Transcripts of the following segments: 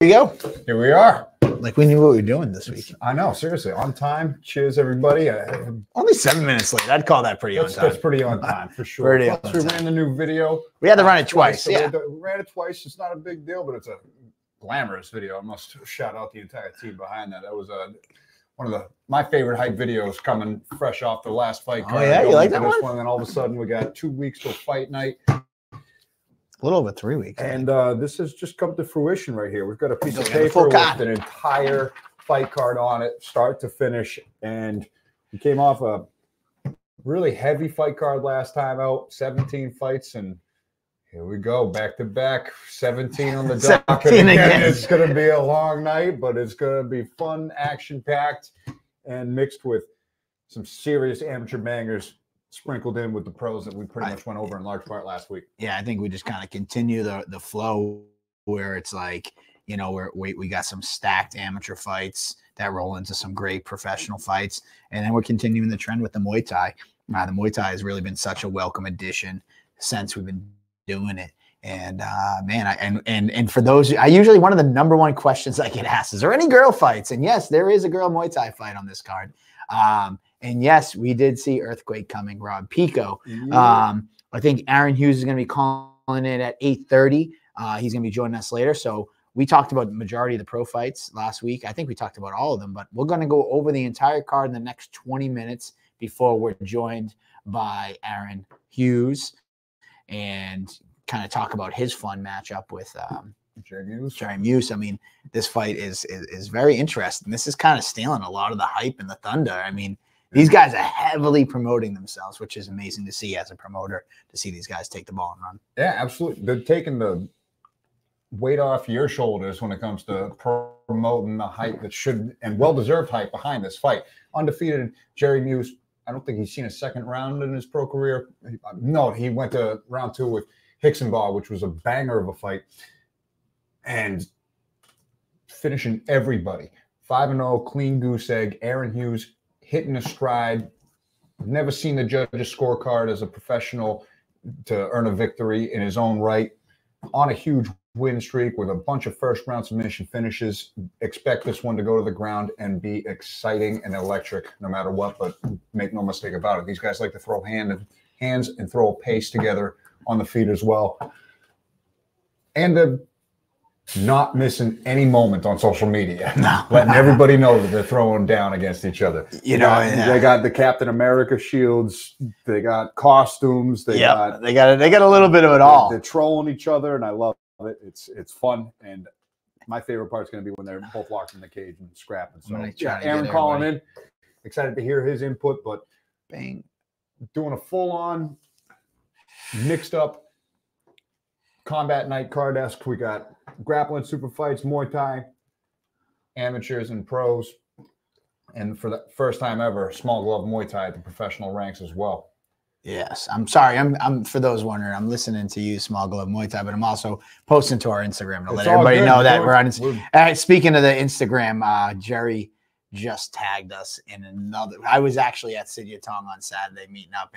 we go. Here we are. Like we knew what we were doing this week. I know, seriously. On time. Cheers, everybody. Only 7 minutes late. I'd call that pretty on time. That's pretty on time, for sure. Plus, we ran the new video. We had to run it twice. So yeah. we ran it twice. It's not a big deal, but it's a glamorous video. I must shout out the entire team behind that. That was one of my favorite hype videos coming fresh off the last fight card. Oh, yeah? You like that one? And then all of a sudden, we got 2 weeks till fight night. A little over 3 weeks. And this has just come to fruition right here. We've got a piece of paper with an entire fight card on it, start to finish. And we came off a really heavy fight card last time out, 17 fights. And here we go, back to back, 17 on the docket. Again, it's going to be a long night, but it's going to be fun, action-packed, and mixed with some serious amateur bangers, sprinkled in with the pros that we pretty much went over in large part last week. Yeah, I think we just kind of continue the flow where it's like, you know, we got some stacked amateur fights that roll into some great professional fights. And then we're continuing the trend with the Muay Thai. The Muay Thai has really been such a welcome addition since we've been doing it. And man, and for those, I usually, one of the number one questions I get asked, is there any girl fights? And yes, there is a girl Muay Thai fight on this card. And yes, we did see Earthquake coming, Rob Pico. I think Aaron Hughes is going to be calling it at 8:30. He's going to be joining us later. So we talked about the majority of the pro fights last week. I think we talked about all of them, but we're going to go over the entire card in the next 20 minutes before we're joined by Aaron Hughes and kind of talk about his fun matchup with Jerry Muse. I mean, this fight is very interesting. This is kind of stealing a lot of the hype and the thunder. I mean, these guys are heavily promoting themselves, which is amazing to see as a promoter, to see these guys take the ball and run. Yeah, absolutely. They're taking the weight off your shoulders when it comes to promoting the hype that should, and well-deserved hype behind this fight. Undefeated Jerry Muse, I don't think he's seen a second round in his pro career. No, he went to round 2 with Hicksonbaugh, which was a banger of a fight. And finishing everybody. 5-0, clean goose egg. Aaron Hughes hitting a stride. Never seen the judges' scorecard as a professional to earn a victory in his own right. On a huge win streak with a bunch of first-round submission finishes. Expect this one to go to the ground and be exciting and electric no matter what, but make no mistake about it. These guys like to throw hands and throw a pace together on the feet as well. And the not missing any moment on social media. No. Letting everybody know that they're throwing down against each other. They got the Captain America shields. They got costumes. They got a little bit of it all. They're trolling each other, and I love it. It's fun. And my favorite part is going to be when they're both locked in the cage and scrapping. So Aaron calling in. Excited to hear his input, but bang, doing a full-on mixed up combat night card-esque. We got grappling, super fights, Muay Thai, amateurs and pros, and for the first time ever, small glove Muay Thai at the professional ranks as well. Yes, I'm sorry. I'm for those wondering, I'm listening to you, small glove Muay Thai, but I'm also posting to our Instagram to let everybody know that we're on. Speaking of the Instagram, Jerry just tagged us in another. I was actually at Sidyatong on Saturday meeting up,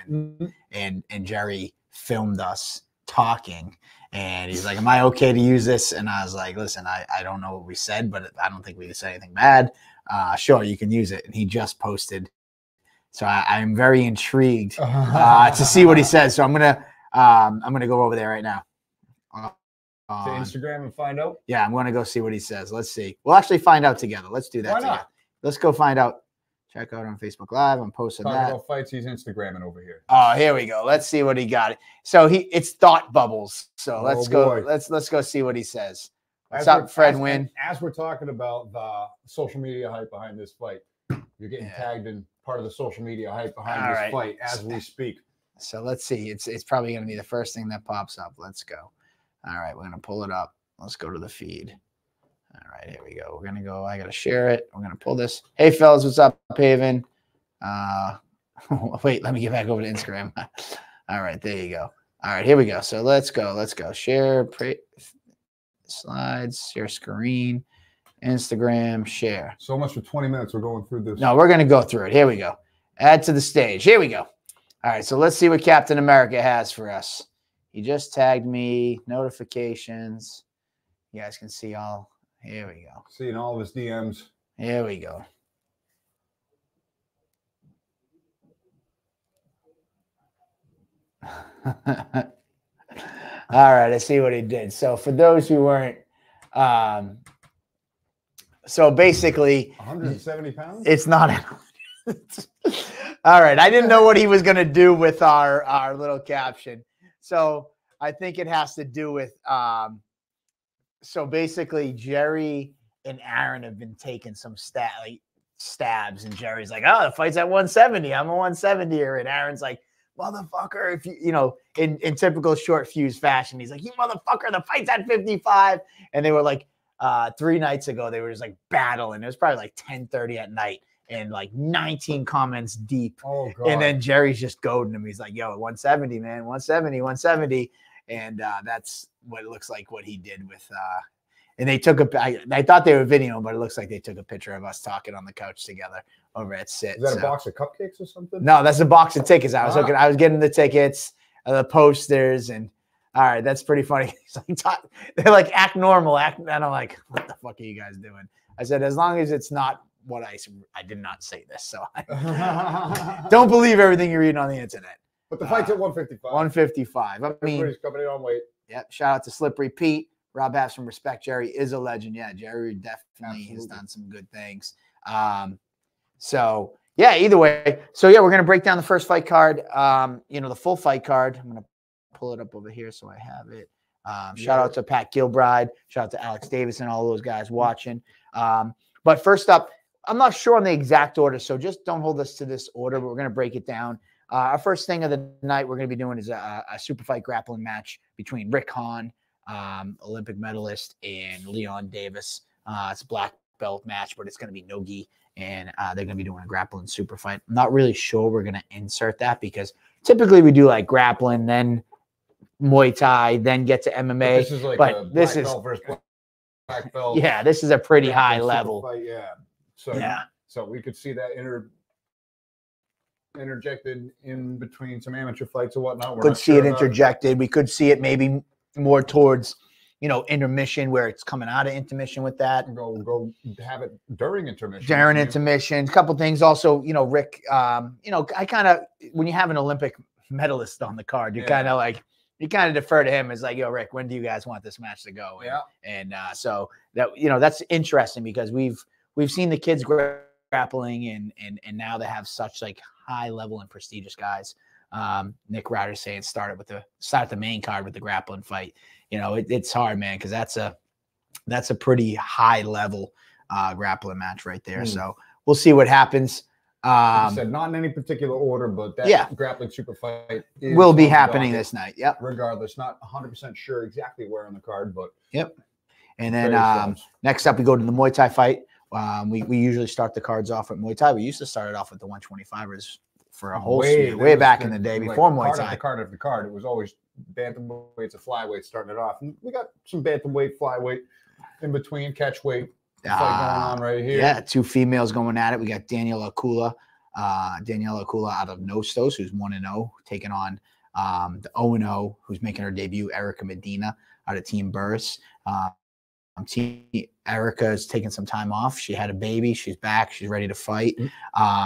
and Jerry filmed us talking. And he's like, am I okay to use this? And I was like, listen, I don't know what we said, but I don't think we said anything bad. Sure, you can use it. And he just posted. So I'm very intrigued to see what he says. So I'm gonna go over there right now. To Instagram and find out? Yeah, I'm gonna go see what he says. Let's see. We'll actually find out together. Let's do that together. Let's go find out. Check out on Facebook Live. I'm posting that. Talking about fights, he's Instagramming over here. Oh, here we go. Let's see what he got. So it's thought bubbles. So let's go. Let's go see what he says. What's up, Fred Wynn? As we're talking about the social media hype behind this fight, you're getting tagged in part of the social media hype behind this fight as we speak. So let's see. It's probably going to be the first thing that pops up. Let's go. All right, we're going to pull it up. Let's go to the feed. All right, here we go. We're going to go. I got to share it. We're going to pull this. Hey, fellas, what's up, Haven? Wait, let me get back over to Instagram. All right, there you go. All right, here we go. So let's go. Let's go. Share slides, share screen, Instagram, share. So much for 20 minutes. We're going through this. No, we're going to go through it. Here we go. Add to the stage. Here we go. All right, so let's see what Captain America has for us. He just tagged me. Notifications. You guys can see all Here we go. Seeing all of his DMs. Here we go. All right, I see what he did. So for those who weren't, so basically, 170 pounds. it's not. All right, I didn't know what he was going to do with our little caption. So I think it has to do with. So basically, Jerry and Aaron have been taking some stabs, and Jerry's like, "Oh, the fight's at 170. I'm a 170er," and Aaron's like, "Motherfucker, if you know, in typical Short Fuse fashion, he's like, 'You motherfucker, the fight's at 55.'" And they were like, 3 nights ago, they were just like battling. It was probably like 10:30 at night, and like 19 comments deep. Oh God. And then Jerry's just goading him. He's like, "Yo, 170, man, 170, 170." And that's what it looks like what he did with. And they took I thought they were videoing, but it looks like they took a picture of us talking on the couch together over at Sit. Is that a box of cupcakes or something? No, that's a box of tickets. I was getting the tickets, the posters, and all right, that's pretty funny. They're like, act normal, and I'm like, what the fuck are you guys doing? I said, as long as it's not what I did not say this, so don't believe everything you're reading on the internet. But the fight's at 155. 155. I mean, everybody's coming in on weight. Yep. Shout out to Slippery Pete. Rob has some respect. Jerry is a legend. Yeah, Jerry definitely has done some good things. So yeah, either way. So yeah, we're gonna break down the first fight card. You know, the full fight card. I'm gonna pull it up over here so I have it. Shout out to Pat Gilbride. Shout out to Alex Davis and all those guys watching. But first up, I'm not sure on the exact order, so just don't hold us to this order. But we're gonna break it down. Our first thing of the night we're gonna be doing is a super fight grappling match between Rick Hahn, Olympic medalist, and Leon Davis. It's a black belt match, but it's going to be no-gi, and they're going to be doing a grappling super fight. I'm not really sure we're going to insert that because typically we do like grappling, then Muay Thai, then get to MMA. But this is like a black belt versus black belt. Yeah, this is a pretty high level. Fight, yeah. So we could see that interjected in between some amateur fights or whatnot. Could see it interjected. We could see it maybe more towards, you know, intermission where it's coming out of intermission with that. Go have it during intermission. During intermission. A couple things also, you know, Rick, you know, I kind of, when you have an Olympic medalist on the card, you kind of like, you kind of defer to him. It's like, yo, Rick, when do you guys want this match to go? And so that, you know, that's interesting because we've seen the kids grappling and now they have such like high level and prestigious guys. Nick Ryder saying start the main card with the grappling fight. You know, it's hard, man, because that's a pretty high level grappling match right there. So we'll see what happens. Like I said, not in any particular order, but that grappling super fight will be happening this night. Yep. Regardless, not 100% sure exactly where on the card, but And then next up, we go to the Muay Thai fight. We usually start the cards off at Muay Thai. We used to start it off with the 125ers. For a whole way back in the day before Muay Thai. Card after card, it was always bantamweights and flyweights starting it off. And we got some bantamweight, flyweight in between, catch weight fight going on right here. Yeah, 2 females going at it. We got Danielle Akula out of Nostos, who's 1-0, taking on the 0-0, who's making her debut, Erica Medina out of Team Burris. Erica is taking some time off. She had a baby. She's back. She's ready to fight.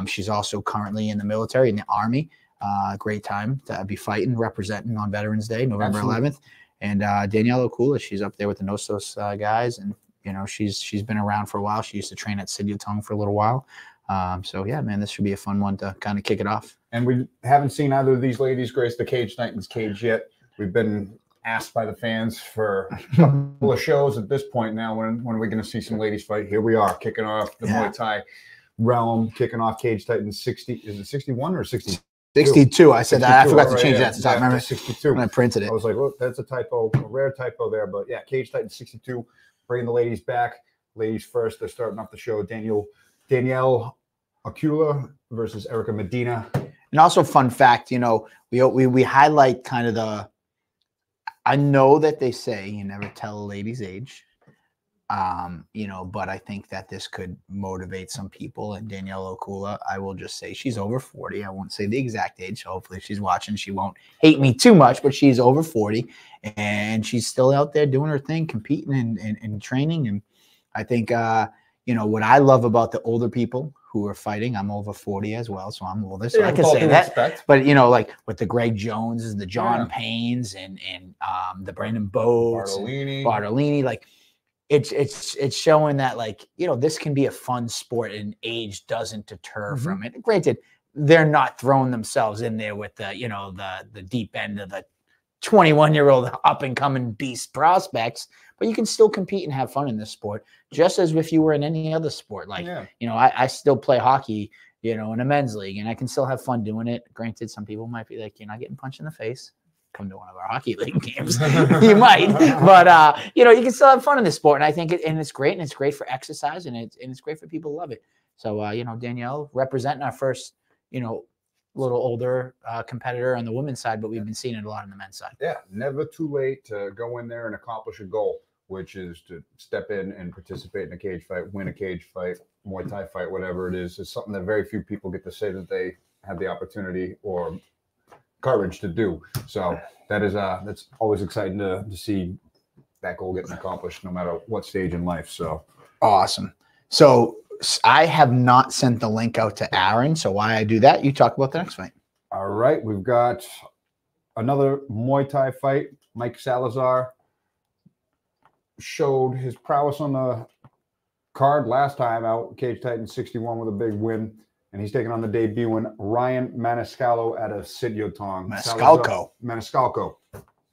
She's also currently in the military, in the Army. Great time to be fighting, representing on Veterans Day, November 11th. And Danielle Akula, she's up there with the Nostos guys. And, you know, she's been around for a while. She used to train at Sidiatong for a little while. So, yeah, man, this should be a fun one to kind of kick it off. And we haven't seen either of these ladies grace the Cage Titans cage yet. We've been asked by the fans for a couple of shows at this point now. When are we going to see some ladies fight? Here we are, kicking off the Muay Thai realm, kicking off Cage Titans 60. Is it 61 or 60? 62. I said that. I forgot to change that to top. Remember 62 when I printed it. I was like, look, that's a typo, a rare typo there. But yeah, Cage Titans 62. Bringing the ladies back. Ladies first. They're starting off the show. Danielle Akula versus Erica Medina. And also, fun fact, you know, we highlight kind of the. I know that they say you never tell a lady's age, you know, but I think that this could motivate some people. And Danielle Akula, I will just say she's over 40. I won't say the exact age. Hopefully she's watching. She won't hate me too much, but she's over 40 and she's still out there doing her thing, competing and training. And I think, you know, what I love about the older people who are fighting, I'm over 40 as well, so I'm older, so I can say that. Respect. But, you know, like with the Greg Joneses, the John Yeah. Paynes, and the Brandon Boats, Bartolini, like it's showing that, like, you know, this can be a fun sport and age doesn't deter from it. Granted, they're not throwing themselves in there with the, you know, the deep end of the 21-year-old up and coming beast prospects, but you can still compete and have fun in this sport, just as if you were in any other sport. Like, you know, I still play hockey, you know, in a men's league, and I can still have fun doing it. Granted, some people might be like, you're not getting punched in the face. Come to one of our hockey league games. You might, but you know, you can still have fun in this sport. And I think it's great, and it's great for exercise, and it's great for people who love it. So you know, Danielle representing our first, you know, little older competitor on the women's side, but we've been seeing it a lot on the men's side. Yeah, never too late to go in there and accomplish a goal, which is to step in and participate in a cage fight, win a cage fight, Muay Thai fight, whatever it is. It's something that very few people get to say that they have the opportunity or courage to do. So that is that's always exciting to see that goal getting accomplished, no matter what stage in life. So awesome. So I have not sent the link out to Aaron. So why I do that, you talk about the next fight. All right, we've got another Muay Thai fight. Mike Salazar showed his prowess on the card last time out, Cage Titan 61 with a big win. And he's taking on the debuting Ryan Maniscalco out of Sidyotong. Maniscalco.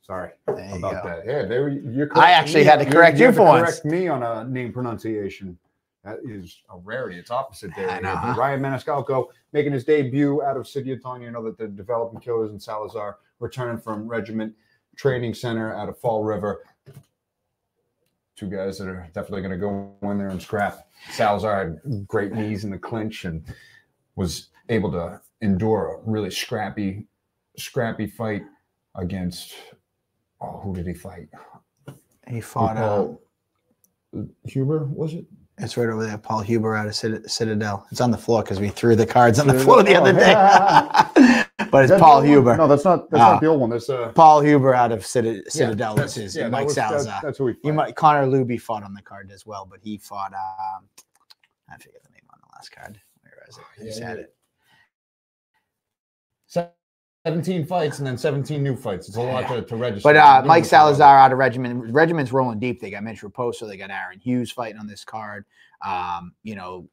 Sorry about that. Yeah, I actually had to correct you for once. Correct me on a name pronunciation. That is a rarity. It's opposite there. Ryan Maniscalco making his debut out of Sidyotong. You know that the developing killers in Salazar returning from Regiment Training Center out of Fall River. Two guys that are definitely going to go in there and scrap. Salazar had great knees in the clinch and was able to endure a really scrappy fight against, who did he fight? He fought Huber, was it? It's right over there, Paul Huber out of Citadel. It's on the floor because we threw the cards on the floor the other day. But it's Paul Huber. No, that's not the old one. That's Paul Huber out of Citadel. This is Mike Salazar. That's who he fought. Connor Luby fought on the card as well, but he fought I forget the name on the last card. Where is it? I just had it. 17 fights and then 17 new fights. It's a lot to register. But Mike Salazar out of Regiment. Regiment's rolling deep. They got Mitch Raposo. They got Aaron Hughes fighting on this card. You know,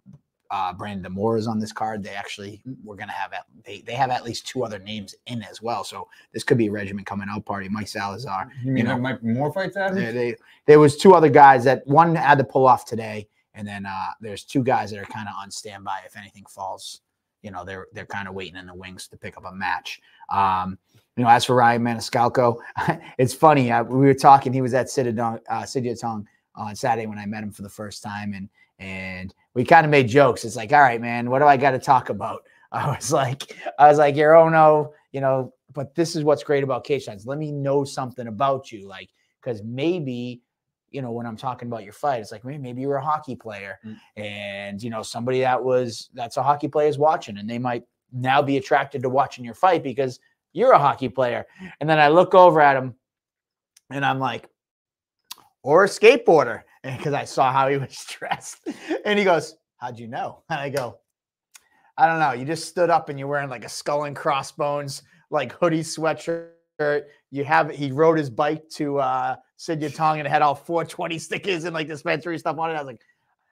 Brandon Moore is on this card. They actually we're gonna have they have at least two other names in as well. So this could be a Regiment coming out party. Mike Salazar. You mean there might be more fights added? There was two other guys that one had to pull off today, and then there's two guys that are kind of on standby if anything falls. You know, they're kind of waiting in the wings to pick up a match. You know, as for Ryan Maniscalco, it's funny. We were talking. He was at Sidyotong on Saturday when I met him for the first time, and we kind of made jokes. It's like, all right, man, what do I got to talk about? I was like, no, you know, but this is what's great about Cage Titans. Let me know something about you, like, because maybe, you know, when I'm talking about your fight, it's like, maybe you're a hockey player and, you know, somebody that's a hockey player is watching and they might now be attracted to watching your fight because you're a hockey player. And then I look over at him and I'm like, or a skateboarder. And because I saw how he was dressed and he goes, how'd you know? And I go, I don't know. You just stood up and you're wearing like a skull and crossbones, like hoodie sweatshirt. He rode his bike to Sidyotong and it had all 420 stickers and like dispensary stuff on it. I was like,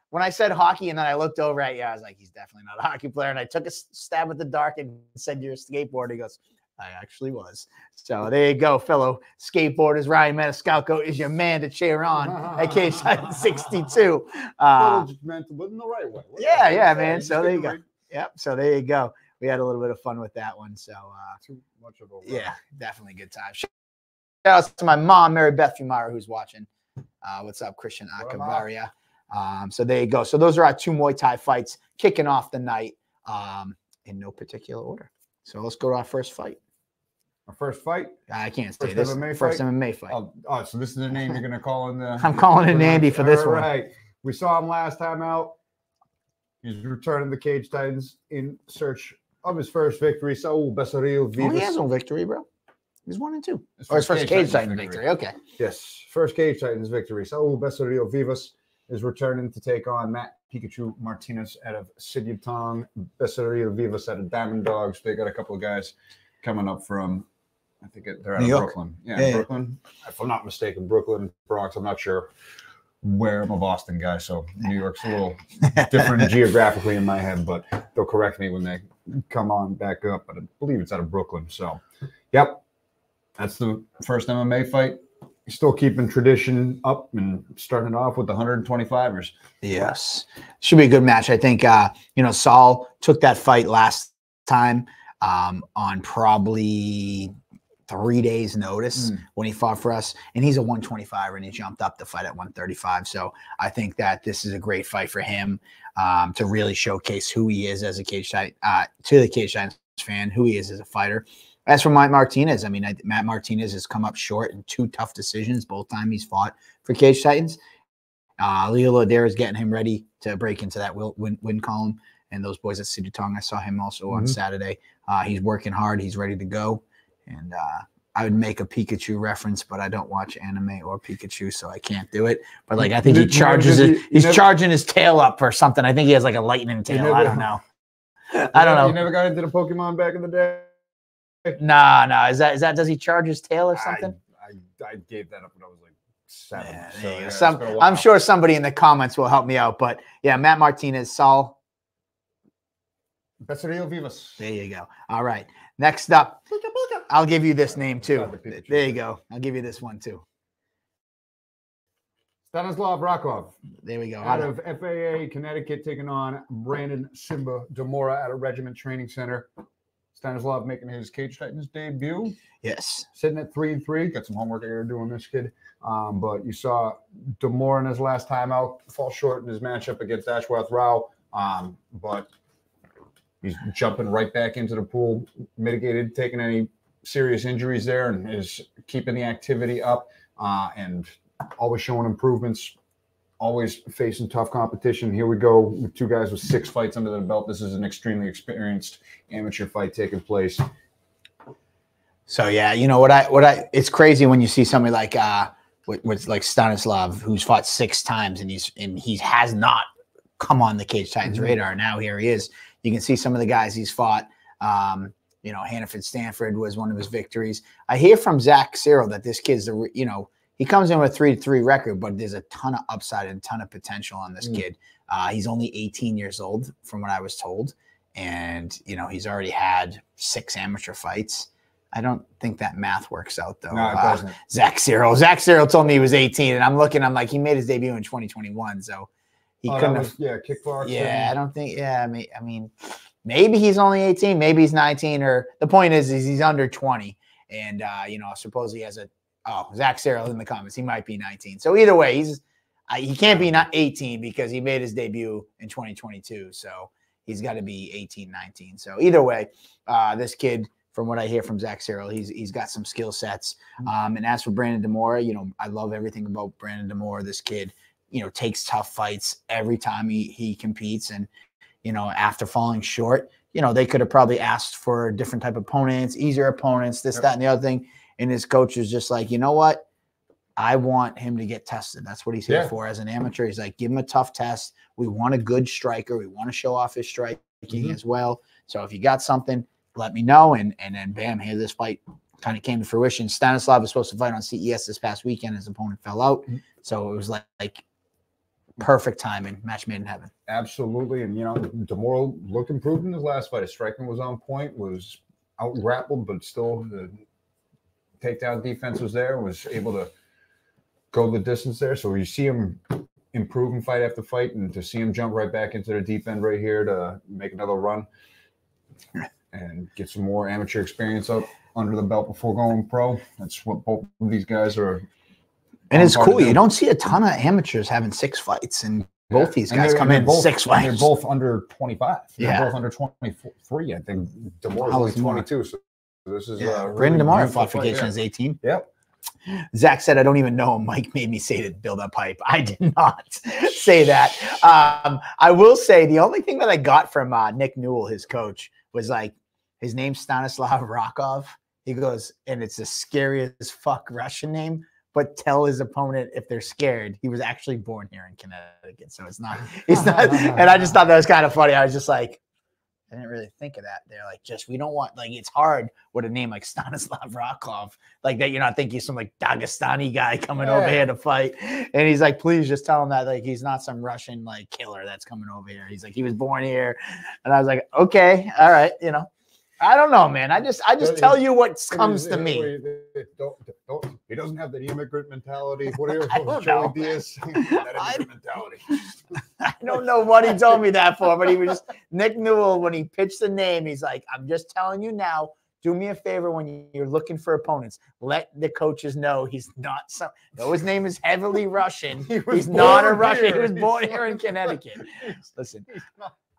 when I said hockey and then I looked over at you, I was like, he's definitely not a hockey player. And I took a stab at the dark and said, you're a skateboarder. He goes, I actually was. So there you go, fellow skateboarders. Ryan Maniscalco is your man to cheer on at Cage Titan 62. But in the right way. Yeah, man. So there you go. Yep. So there you go. We had a little bit of fun with that one. So too much of a yeah, definitely good time. Shout out to my mom, Mary Beth Fumara, who's watching. What's up, Christian Akavaria? So there you go. So those are our two Muay Thai fights kicking off the night in no particular order. So let's go to our first fight. Our first fight? I can't say this. First MMA fight. Oh, so this is the name you're going to call in the... I'm calling in Andy for this one. All right. We saw him last time out. He's returning the Cage Titans in search of his first victory. Saul Becerril Vivas. Oh, he has no victory, bro. He's 1-2. Or his first Cage Titans victory. Okay. Yes. First Cage Titans victory. Saul Becerril Vivas is returning to take on Matt Pikachu Martinez out of Sidutong, Besseria Vivas out of Diamond Dogs. They got a couple of guys coming up from, I think they're out of Brooklyn. Yeah, Brooklyn. If I'm not mistaken, Brooklyn, Bronx. I'm not sure where. I'm a Boston guy, so New York's a little different geographically in my head, but they'll correct me when they come on back up. But I believe it's out of Brooklyn. So, yep, that's the first MMA fight. Still keeping tradition up and starting off with the 125ers. Yes. Should be a good match. I think, Saul took that fight last time on probably 3 days notice when he fought for us, and he's a 125 and he jumped up the fight at 135. So I think that this is a great fight for him to really showcase who he is as a Cage Titan, to the Cage Titans fan, who he is as a fighter. As for Matt Martinez, I mean, Matt Martinez has come up short in 2 tough decisions both times he's fought for Cage Titans. Leo Ladera is getting him ready to break into that win column, and those boys at Sidutong, I saw him also on Saturday. He's working hard. He's ready to go. And I would make a Pikachu reference, but I don't watch anime or Pikachu, so I can't do it. But like, I think he charges he's charging his tail up or something. I think he has like a lightning tail. I don't know. I don't know. You never got into the Pokemon back in the day? No. Is that does he charge his tail or something? I gave that up when I was like 7. Yeah, so, I'm sure somebody in the comments will help me out. But yeah, Matt Martinez, Saul. Besserio Vivas. There you go. All right. Next up, I'll give you this name too. There you go. I'll give you this one too. Stanislav Rakov. There we go. Out of FAA, Connecticut, taking on Brandon Simba Demora at a Regiment Training Center. Stanislav making his Cage Titans debut. Yes. Sitting at 3-3. Got some homework here doing this kid. But you saw Demora in his last time out fall short in his matchup against Ashwath Rao. But he's jumping right back into the pool, mitigated, taking any serious injuries there, and is keeping the activity up and always showing improvements, always facing tough competition. Here we go with 2 guys with 6 fights under their belt. This is an extremely experienced amateur fight taking place. So yeah, it's crazy when you see somebody like with like Stanislav, who's fought 6 times and he has not come on the Cage Titans radar. Now here he is. You can see some of the guys he's fought. Hannaford Stanford was one of his victories. I hear from Zach Cyril that this kid's he comes in with a 3-3 record, but there's a ton of upside and a ton of potential on this kid. He's only 18 years old, from what I was told. And, he's already had 6 amateur fights. I don't think that math works out, though. No, it doesn't. Zach Cyril told me he was 18, and I'm like, he made his debut in 2021, so he couldn't have. Yeah, kickboxing. Yeah, I don't think, I mean, maybe he's only 18, maybe he's 19, or the point is he's under 20. And, suppose he has Zach Cyril in the comments, he might be 19. So either way, he can't be not 18 because he made his debut in 2022. So he's got to be 18, 19. So either way, this kid, from what I hear from Zach Cyril, he's got some skill sets. And as for Brandon Demora, I love everything about Brandon Demora. This kid, takes tough fights every time he competes. And, after falling short, they could have probably asked for different type of opponents, easier opponents, this, that, and the other thing. And his coach is just like, you know what? I want him to get tested. That's what he's here for as an amateur. He's like, give him a tough test. We want a good striker. We want to show off his striking as well. So if you got something, let me know. And then bam, here this fight kind of came to fruition. Stanislav was supposed to fight on CES this past weekend. His opponent fell out. So it was like perfect timing. Match made in heaven. Absolutely. And, Demora looked improved in his last fight. His striking was on point, was out grappled, but still the takedown defense was there, was able to go the distance there. So you see him improving fight after fight, and to see him jump right back into the deep end right here to make another run and get some more amateur experience up under the belt before going pro. That's what both of these guys are. And it's cool. You don't see a ton of amateurs having 6 fights, and both these guys come in 6 fights. They're both under 25. Yeah. They're both under 23, I think. Demora's only 22, so this is Brandon Demora fought for Cage Titans 18. Yep. Zach said, I don't even know him. Mike made me say to build up hype. I did not say that. I will say the only thing that I got from Nick Newell, his coach, was like, his name's Stanislav Rakov. He goes, and it's the scary as fuck Russian name, but tell his opponent if they're scared. He was actually born here in Connecticut, so it's not. He's not. And I just thought that was kind of funny. I was just like, I didn't really think of that. They're like, we don't want, like, it's hard with a name like Stanislav Raklov, like that. You're not thinking some like Dagestani guy coming over here to fight. And he's like, please just tell him that, like, he's not some Russian like killer that's coming over here. He's like, he was born here. And I was like, okay, all right, I don't know, man. I just tell you what comes to me. He doesn't have that immigrant mentality. What are Joey Diaz? That immigrant mentality. I don't know what he told me that for, but he was just Nick Newell when he pitched the name. He's like, I'm just telling you now. Do me a favor when you're looking for opponents. Let the coaches know he's not some. Though his name is heavily Russian, he's not a Russian. He was born here in Connecticut. Listen.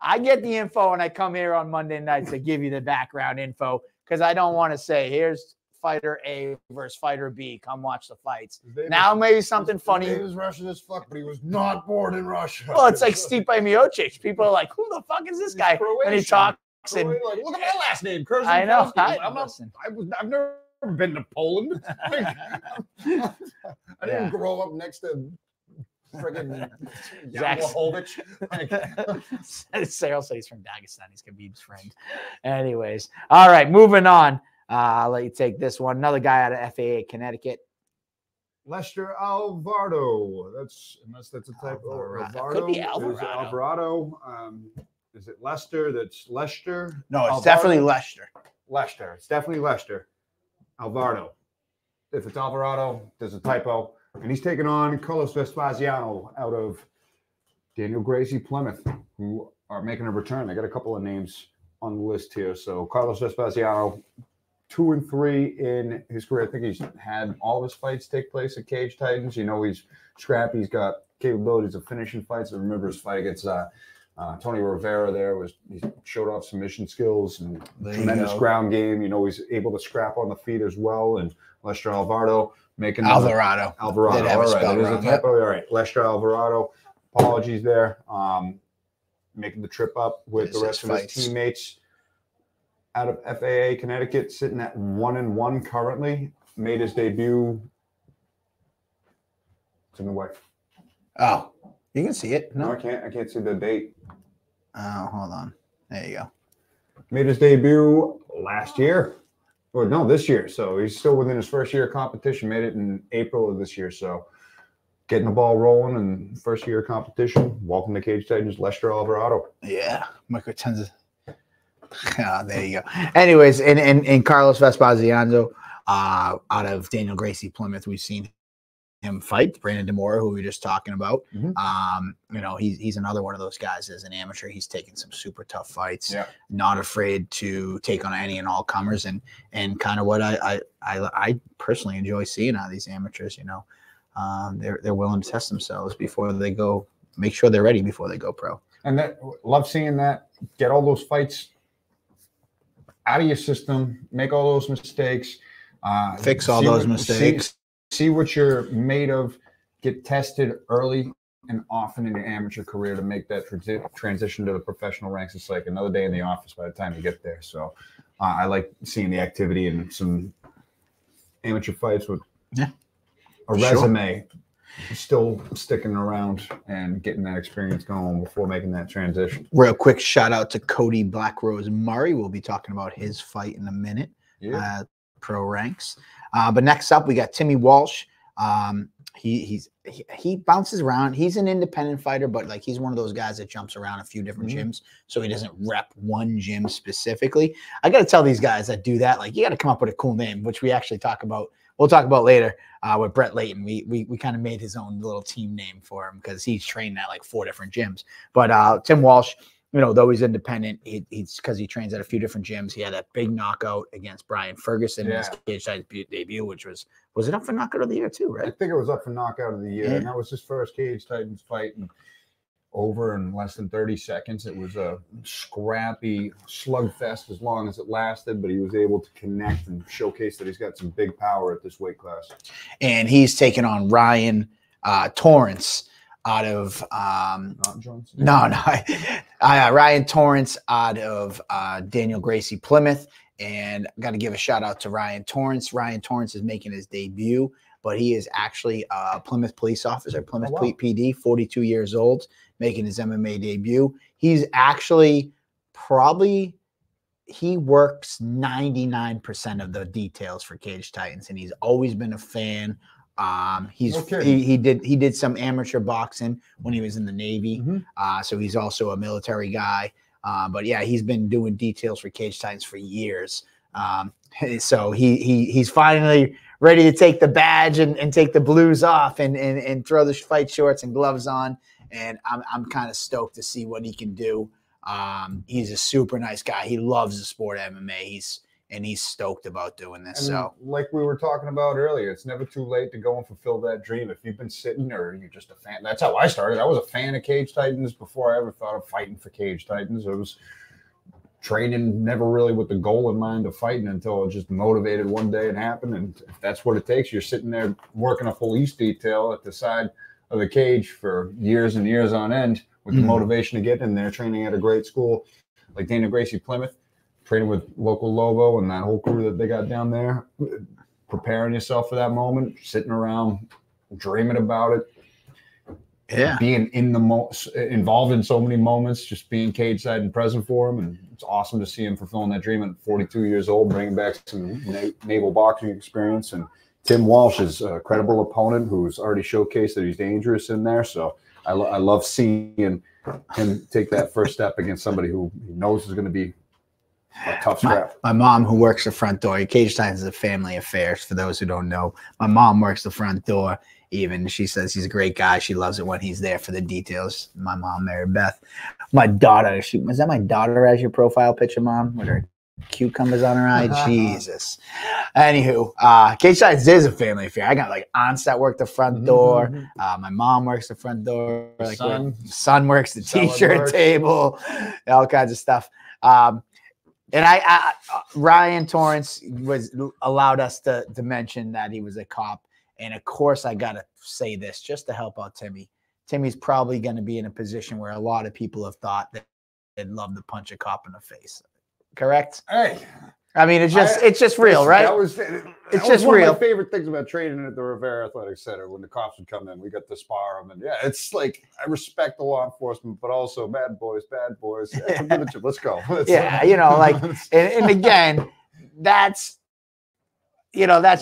I get the info and I come here on Monday nights to give you the background info because I don't want to say, here's fighter A versus fighter B. Come watch the fights. Now maybe something funny. He was Russian as fuck, but he was not born in Russia. Well, it's like Stipe Miocic. People are like, who the fuck is this guy? And he talks. And, like, look at my last name, Kurzem. I know. I've never been to Poland. I didn't grow up next to friggin' Yahovich. Sarah says he's from Dagestan. He's Khabib's friend. Anyways, all right, moving on. I'll let you take this one. Another guy out of FAA Connecticut. Lester Alvarado. Unless that's a type. Alvarado. Could be Alvarado. Alvarado. Is it Lester? That's Lester. No, it's definitely Lester. Lester. It's definitely Lester. Alvarado. If it's Alvarado, there's a typo. And he's taking on Carlos Vespasiano out of Daniel Gracie Plymouth, who are making a return. I got a couple of names on the list here. So Carlos Vespasiano, 2-3 in his career. I think he's had all of his fights take place at Cage Titans. He's scrappy. He's got capabilities of finishing fights. I remember his fight against Tony Rivera there. He showed off submission skills and tremendous ground game. He's able to scrap on the feet as well. And Lester Alvarado making Alvarado. All right, that is a typo. All right, Lester Alvarado. Apologies there. Making the trip up with the rest of his teammates out of FAA Connecticut, sitting at 1-1 currently. Made his debut. It's in the way. Oh, you can see it. No, I can't. I can't see the date. Oh, hold on. There you go. Made his debut last year. Or no, this year. So he's still within his first year of competition. Made it in April of this year. So getting the ball rolling and first year of competition. Welcome to Cage Titans, Lester Alvarado. Yeah, Michael Tenza. There you go. Anyways, in Carlos Vespasiano, out of Daniel Gracie Plymouth, we've seen him fight Brandon Demora, who we were just talking about. Mm-hmm. He's another one of those guys as an amateur. He's taken some super tough fights, not afraid to take on any and all comers, and kind of what I personally enjoy seeing out of these amateurs. They're willing to test themselves before they go, make sure they're ready before they go pro. And love seeing that. Get all those fights out of your system, make all those mistakes, fix all those mistakes. See what you're made of, get tested early and often in your amateur career to make that transition to the professional ranks. It's like another day in the office by the time you get there. So I like seeing the activity and some amateur fights with a resume still sticking around and getting that experience going before making that transition. Real quick shout out to Cody Blackrose Murray. We'll be talking about his fight in a minute. Pro ranks. But next up, we got Timmy Walsh. He bounces around. He's an independent fighter, but like he's one of those guys that jumps around a few different gyms, so he doesn't rep one gym specifically. I got to tell these guys that do that, like you got to come up with a cool name, which we actually talk about. We'll talk about later with Brett Layton. We kind of made his own little team name for him because he's trained at like 4 different gyms. But Tim Walsh, though he's independent, he's because he trains at a few different gyms. He had that big knockout against Brian Ferguson in his Cage Titans debut, which was it up for knockout of the year too, right? I think it was up for knockout of the year, and that was his first Cage Titans fight, and over in less than 30 seconds. It was a scrappy slugfest as long as it lasted, but he was able to connect and showcase that he's got some big power at this weight class. And he's taken on Ryan Torrance out of Ryan Torrance out of Daniel Gracie Plymouth. And I got to give a shout out to Ryan Torrance. Ryan Torrance is making his debut but he is actually a Plymouth police officer, Plymouth PD, 42 years old, making his MMA debut. He's actually probably he works 99% of the details for Cage Titans, and he's always been a fan. He did some amateur boxing when he was in the Navy, so he's also a military guy. But yeah, he's been doing details for Cage Titans for years. So he's finally ready to take the badge and take the blues off and throw the fight shorts and gloves on. And I'm kind of stoked to see what he can do. He's a super nice guy. He loves the sport of MMA. He's stoked about doing this. And so, like we were talking about earlier, it's never too late to go and fulfill that dream. If you've been sitting or you're just a fan, that's how I started. I was a fan of Cage Titans before I ever thought of fighting for Cage Titans. I was training never really with the goal in mind of fighting until it just motivated one day and happened. And if that's what it takes, you're sitting there working a police detail at the side of the cage for years and years on end with the motivation to get in there, training at a great school like Dana Gracie Plymouth, training with local Lobo and that whole crew that they got down there, preparing yourself for that moment, sitting around, dreaming about it, being in the involved in so many moments, just being cage side and present for him. And it's awesome to see him fulfilling that dream at 42 years old, bringing back some naval boxing experience. And Tim Walsh is a credible opponent who's already showcased that he's dangerous in there. So I love seeing him take that first step against somebody who he knows is going to be a tough scrap. My mom, who works the front door, Cage Titans is a family affair. For those who don't know, my mom works the front door. Even she says he's a great guy. She loves it when he's there for the details. My mom, Mary Beth. My daughter, was that my daughter as your profile picture, Mom? With her cucumbers on her eye? Jesus. Anywho, Cage Titans is a family affair. I got like aunts that work the front door. My mom works the front door. Like son works the t-shirt table. All kinds of stuff. And Ryan Torrance allowed us to mention that he was a cop. And of course, I got to say this just to help out Timmy. Timmy's probably going to be in a position where a lot of people have thought that they'd love to punch a cop in the face. Correct? Hey. I mean, it's just real, right? That was one of my favorite things about training at the Rivera Athletic Center when the cops would come in. We got to spar them. And yeah, it's like I respect the law enforcement, but also bad boys. Yeah, let's go. Yeah, and again, that's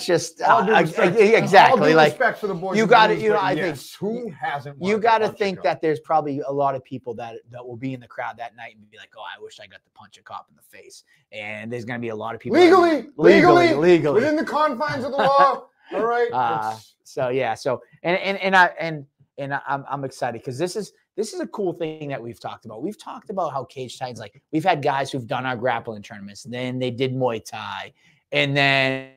just exactly like respect for the boys. You got to, I think who hasn't. You got to think that there's probably a lot of people that will be in the crowd that night and be like, "Oh, I wish I got to punch a cop in the face." And there's going to be a lot of people legally within the confines of the law. All right. So yeah. So I'm excited because this is a cool thing that we've talked about. We've talked about how Cage Titans, like we've had guys who've done our grappling tournaments, then they did Muay Thai, and then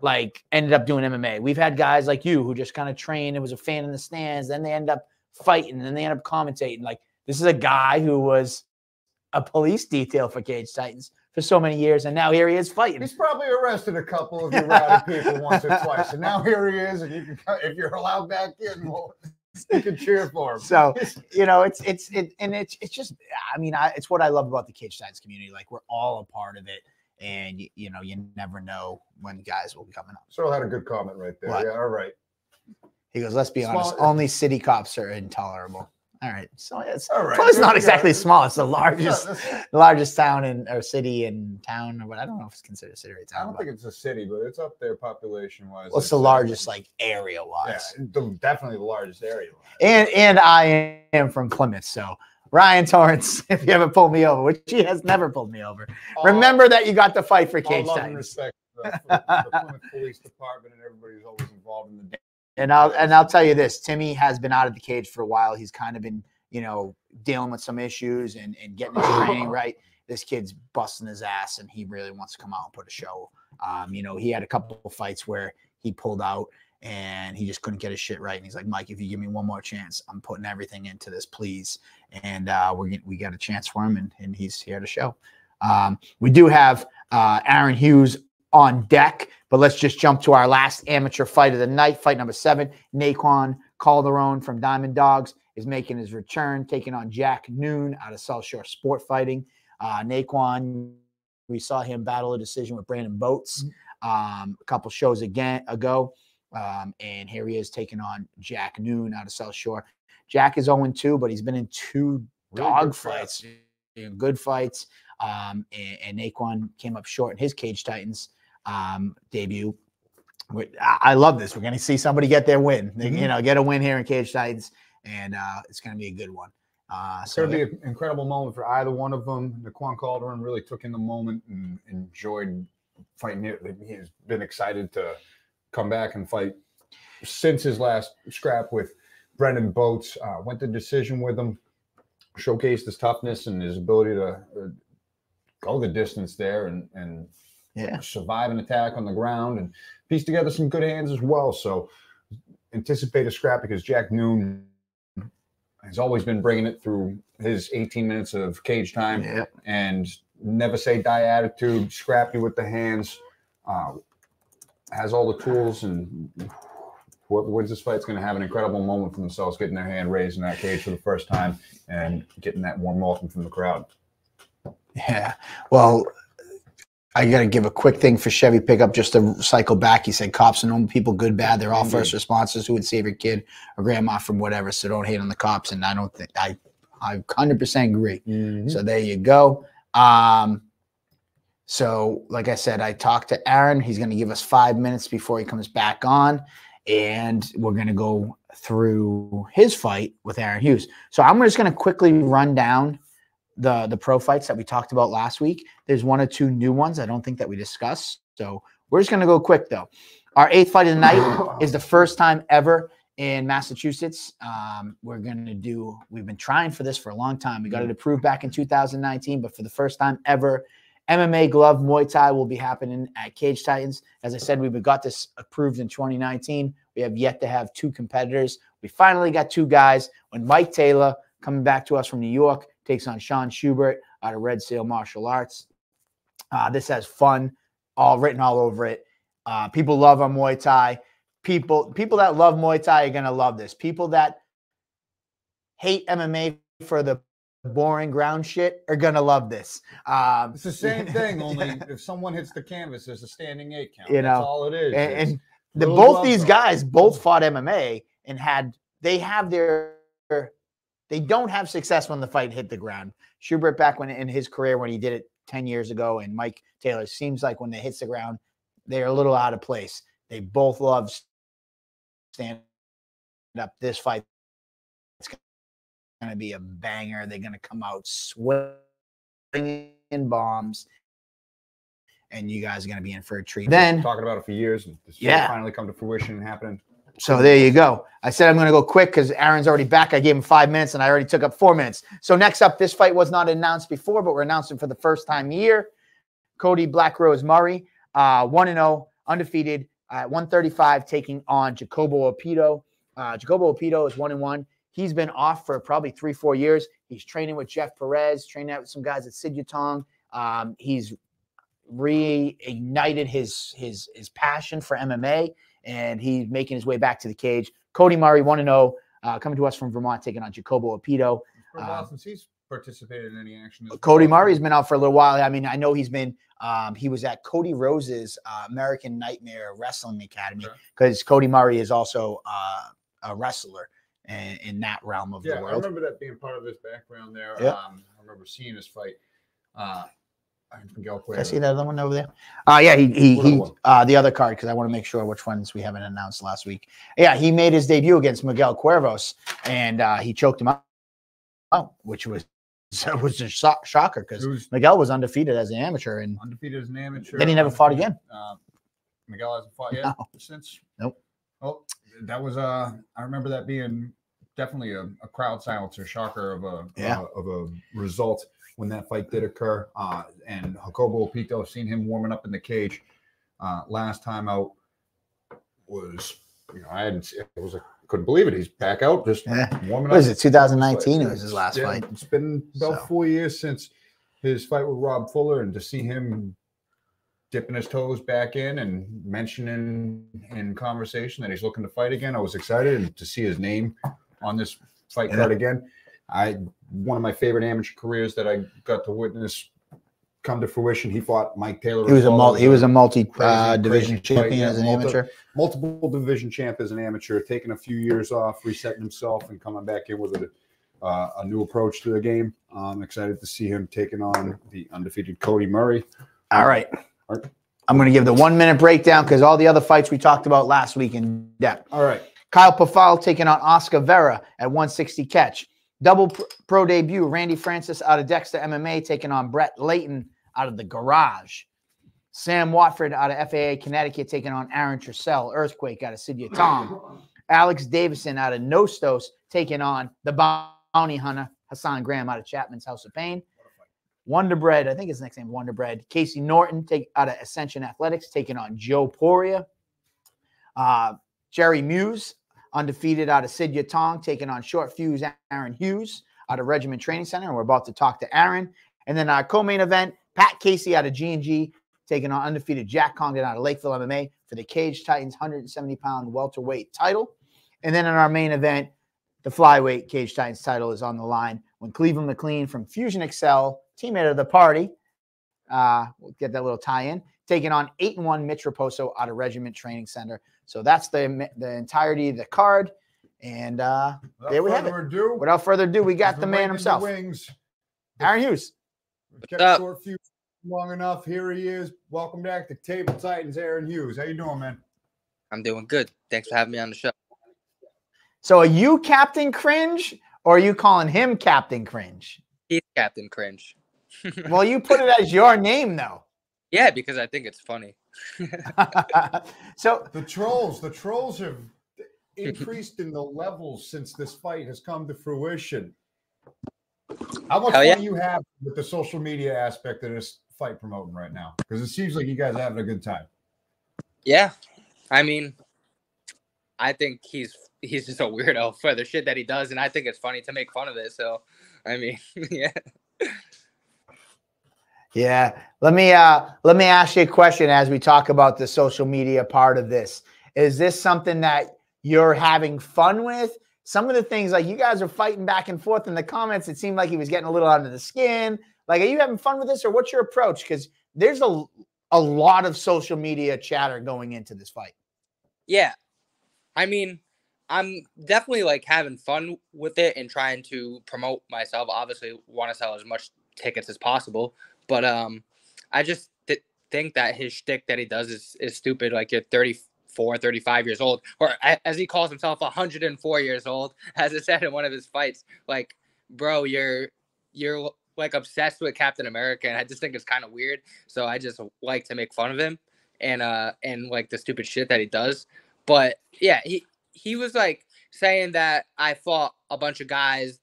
like ended up doing MMA. We've had guys like you who just kind of trained and was a fan in the stands. Then they end up fighting and then they end up commentating. Like this is a guy who was a police detail for Cage Titans for so many years. And now here he is fighting. He's probably arrested a couple of you rowdy people once or twice. And now here he is. And you can, if you're allowed back in, well, you can cheer for him. So, it's just, I mean, it's what I love about the Cage Titans community. Like we're all a part of it. And, you never know when guys will be coming up. Cyril had a good comment right there. What? Yeah, all right. He goes, let's be honest, only city cops are intolerable. All right. So it's all right. Well, it's not exactly small. It's the largest town or city in town. Or what? I don't know if it's considered a city or a town. I don't think it's a city, but it's up there population-wise. Well, it's the largest, like, area-wise. Yeah, definitely the largest area-wise. And I am from Plymouth, so Ryan Torrance, if you ever pulled me over, which he has never pulled me over, remember that you got to fight for Cage Titans. And respect for the Plymouth Police Department and everybody who's always involved in the. And I'll tell you this: Timmy has been out of the cage for a while. He's kind of been, dealing with some issues and getting his training right. This kid's busting his ass, and he really wants to come out and put a show. He had a couple of fights where he pulled out. And he just couldn't get his shit right. And he's like, Mike, if you give me one more chance, I'm putting everything into this, please. And we got a chance for him, and he's here to show. We do have Aaron Hughes on deck, but let's just jump to our last amateur fight of the night. Fight number 7, Naquan Calderon from Diamond Dogs is making his return, taking on Jack Noon out of South Shore Sport Fighting. Naquan, we saw him battle a decision with Brandon Boats a couple shows ago. And here he is taking on Jack Noon out of South Shore. Jack is 0-2, but he's been in 2 dog fights, good fights. And Naquan came up short in his Cage Titans debut. I love this. We're going to see somebody get their win. Get a win here in Cage Titans, and it's going to be a good one. It's going to be an incredible moment for either one of them. Naquan Calderon really took in the moment and enjoyed fighting it. He's been excited to come back and fight since his last scrap with Brendan Boats. Went the decision with him, showcased his toughness and his ability to go the distance there and survive an attack on the ground and piece together some good hands as well. So anticipate a scrap because Jack Noon has always been bringing it through his 18 minutes of cage time and never say die attitude, scrappy with the hands, has all the tools, and whoever wins this fight is going to have an incredible moment for themselves, getting their hand raised in that cage for the first time and getting that warm welcome from the crowd. Yeah. Well, I got to give a quick thing for Chevy Pickup just to cycle back. He said cops are normal people, good, bad. They're all first responders who would save your kid or grandma from whatever. So don't hate on the cops. And I don't think I 100% agree. So there you go. So like I said, I talked to Aaron. He's going to give us 5 minutes before he comes back on. And we're going to go through his fight with Aaron Hughes. So I'm just going to quickly run down the pro fights that we talked about last week. There's 1 or 2 new ones I don't think that we discussed. So we're just going to go quick, though. Our 8th fight of the night is the first time ever in Massachusetts. We've been trying for this for a long time. We got it approved back in 2019, but for the first time ever, MMA glove Muay Thai will be happening at Cage Titans. As I said, we got this approved in 2019. We have yet to have 2 competitors. We finally got 2 guys. When Mike Taylor, coming back to us from New York, takes on Sean Schubert out of Red Seal Martial Arts. This has fun all written all over it. People love our Muay Thai. People that love Muay Thai are going to love this. People that hate MMA for the boring ground shit are going to love this. It's the same thing, only if someone hits the canvas, there's a standing 8 count. That's all it is. And both these guys both fought MMA and they don't have success when the fight hit the ground. Schubert back in his career when he did it 10 years ago, and Mike Taylor seems like when they hits the ground, they're a little out of place. They both love stand up. This fight, it's going to be a banger. They're going to come out swinging bombs, and you guys are going to be in for a treat. Then talking about it for years, and this finally come to fruition and happening. So there you go. I said I'm going to go quick because Aaron's already back. I gave him 5 minutes, and I already took up 4 minutes. So next up, this fight was not announced before, but we're announcing for the first time here. Cody Black Rose Murray, 1-0, undefeated at 135, taking on Jacobo Opito. Jacobo Opito is 1-1. He's been off for probably 3-4 years. He's training with Jeff Perez, training out with some guys at Sid Yutong. He's reignited his passion for MMA, and he's making his way back to the cage. Cody Murray, 1-0, coming to us from Vermont, taking on Jacobo Opito. For a while since he's participated in any action. Cody Murray's been out for a little while. I mean, I know he's been he was at Cody Rose's American Nightmare Wrestling Academy, because Cody Murray is also a wrestler in that realm of the world. I remember that being part of his background there. I remember seeing his fight. Can I see that other one over there? Yeah, he the other card, because I want to make sure which ones we haven't announced last week. Yeah, he made his debut against Miguel Cuervos, and he choked him out, which was a shocker because Miguel was undefeated as an amateur, and then he never fought again. Miguel hasn't fought yet since. Nope. Well, that was I remember that being definitely a crowd silencer, shocker of a result when that fight did occur. And Jacobo Opito, I've seen him warming up in the cage last time out. Was couldn't believe it. He's back out, just warming up. What is it? 2019 it was his last fight. It's been about 4 years since his fight with Rob Fuller, and to see him dipping his toes back in and mentioning in conversation that he's looking to fight again, I was excited, and to see his name on this fight card again. One of my favorite amateur careers that I got to witness come to fruition. He fought Mike Taylor. He was a multi division fight. champion as an amateur. Multiple division champ as an amateur, taking a few years off, resetting himself, and coming back in with a new approach to the game. I'm excited to see him taking on the undefeated Cody Murray. All right. I'm going to give the 1 minute breakdown because all the other fights we talked about last week in depth. All right. Kyle Pafal taking on Oscar Vera at 160 catch. Double pro debut, Randy Francis out of Dexter MMA taking on Brett Layton out of the Garage. Sam Watford out of FAA Connecticut taking on Aaron Trussell. Earthquake out of Sidya Tom. Alex Davison out of Nostos taking on the Bounty Hunter Hassan Graham out of Chapman's House of Pain. Wonderbread, I think his next name Wonderbread. Casey Norton out of Ascension Athletics taking on Joe Poria. Jerry Muse, undefeated out of Sidya Tong, taking on Short Fuse Aaron Hughes out of Regiment Training Center. And we're about to talk to Aaron. And then our co-main event, Pat Casey out of G&G, taking on undefeated Jack Congdon out of Lakeville MMA for the Cage Titans 170-pound welterweight title. And then in our main event, the flyweight Cage Titans title is on the line when Cleveland McLean from Fusion Excel, teammate of the party, we'll get that little tie-in, taking on 8-1 Mitch Raposo out of Regiment Training Center. So that's the entirety of the card. And there we have it. Without further ado, we got the man himself. Aaron Hughes. Kept Short Fuse long enough. Here he is. Welcome back to Table Titans, Aaron Hughes. How you doing, man? I'm doing good. Thanks for having me on the show. So are you Captain Cringe or are you calling him Captain Cringe? He's Captain Cringe. Well, you put it as your name, though. Yeah, because I think it's funny. So the trolls have increased in the levels since this fight has come to fruition. How much fun do you have with the social media aspect of this fight promoting right now? Because it seems like you guys are having a good time. Yeah. I mean, I think he's just a weirdo for the shit that he does, and I think it's funny to make fun of it. So, I mean, yeah. Yeah. Let me ask you a question as we talk about the social media part of this. Is this something that you're having fun with? Some of the things, like you guys are fighting back and forth in the comments, it seemed like he was getting a little under the skin. Like, are you having fun with this, or what's your approach? Because there's a lot of social media chatter going into this fight. Yeah. I mean, I'm definitely like having fun with it and trying to promote myself. Obviously, want to sell as much tickets as possible. But I just think that his shtick that he does is stupid. Like, you're 34, 35 years old, or as he calls himself, 104 years old, as I said in one of his fights. Like, bro, you're like obsessed with Captain America, and I just think it's kind of weird. So I just like to make fun of him and like the stupid shit that he does. But yeah, he was like saying that I fought a bunch of guys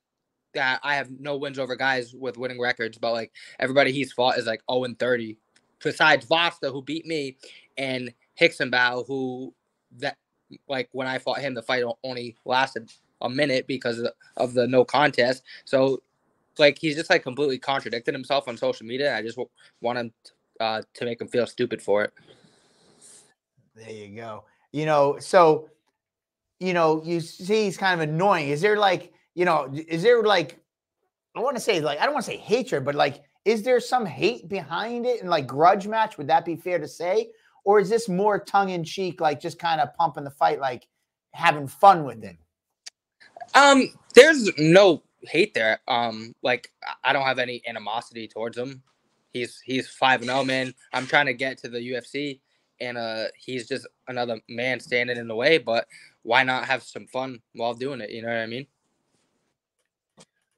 that I have no wins over guys with winning records, but like everybody he's fought is like 0-30, besides Vasta, who beat me, and Hicksenbow, who that like when I fought him, the fight only lasted a minute because of the no contest. So like he's just like completely contradicted himself on social media. I just want him to make him feel stupid for it. There you go. You know, so you see he's kind of annoying. Is there like, is there like, I want to say like, I don't want to say hatred, but like, is there some hate behind it and like grudge match? Would that be fair to say? Or is this more tongue in cheek, like just kind of pumping the fight, like having fun with it? There's no hate there. Like I don't have any animosity towards him. He's 5-0, man. I'm trying to get to the UFC, and he's just another man standing in the way. But why not have some fun while doing it? You know what I mean?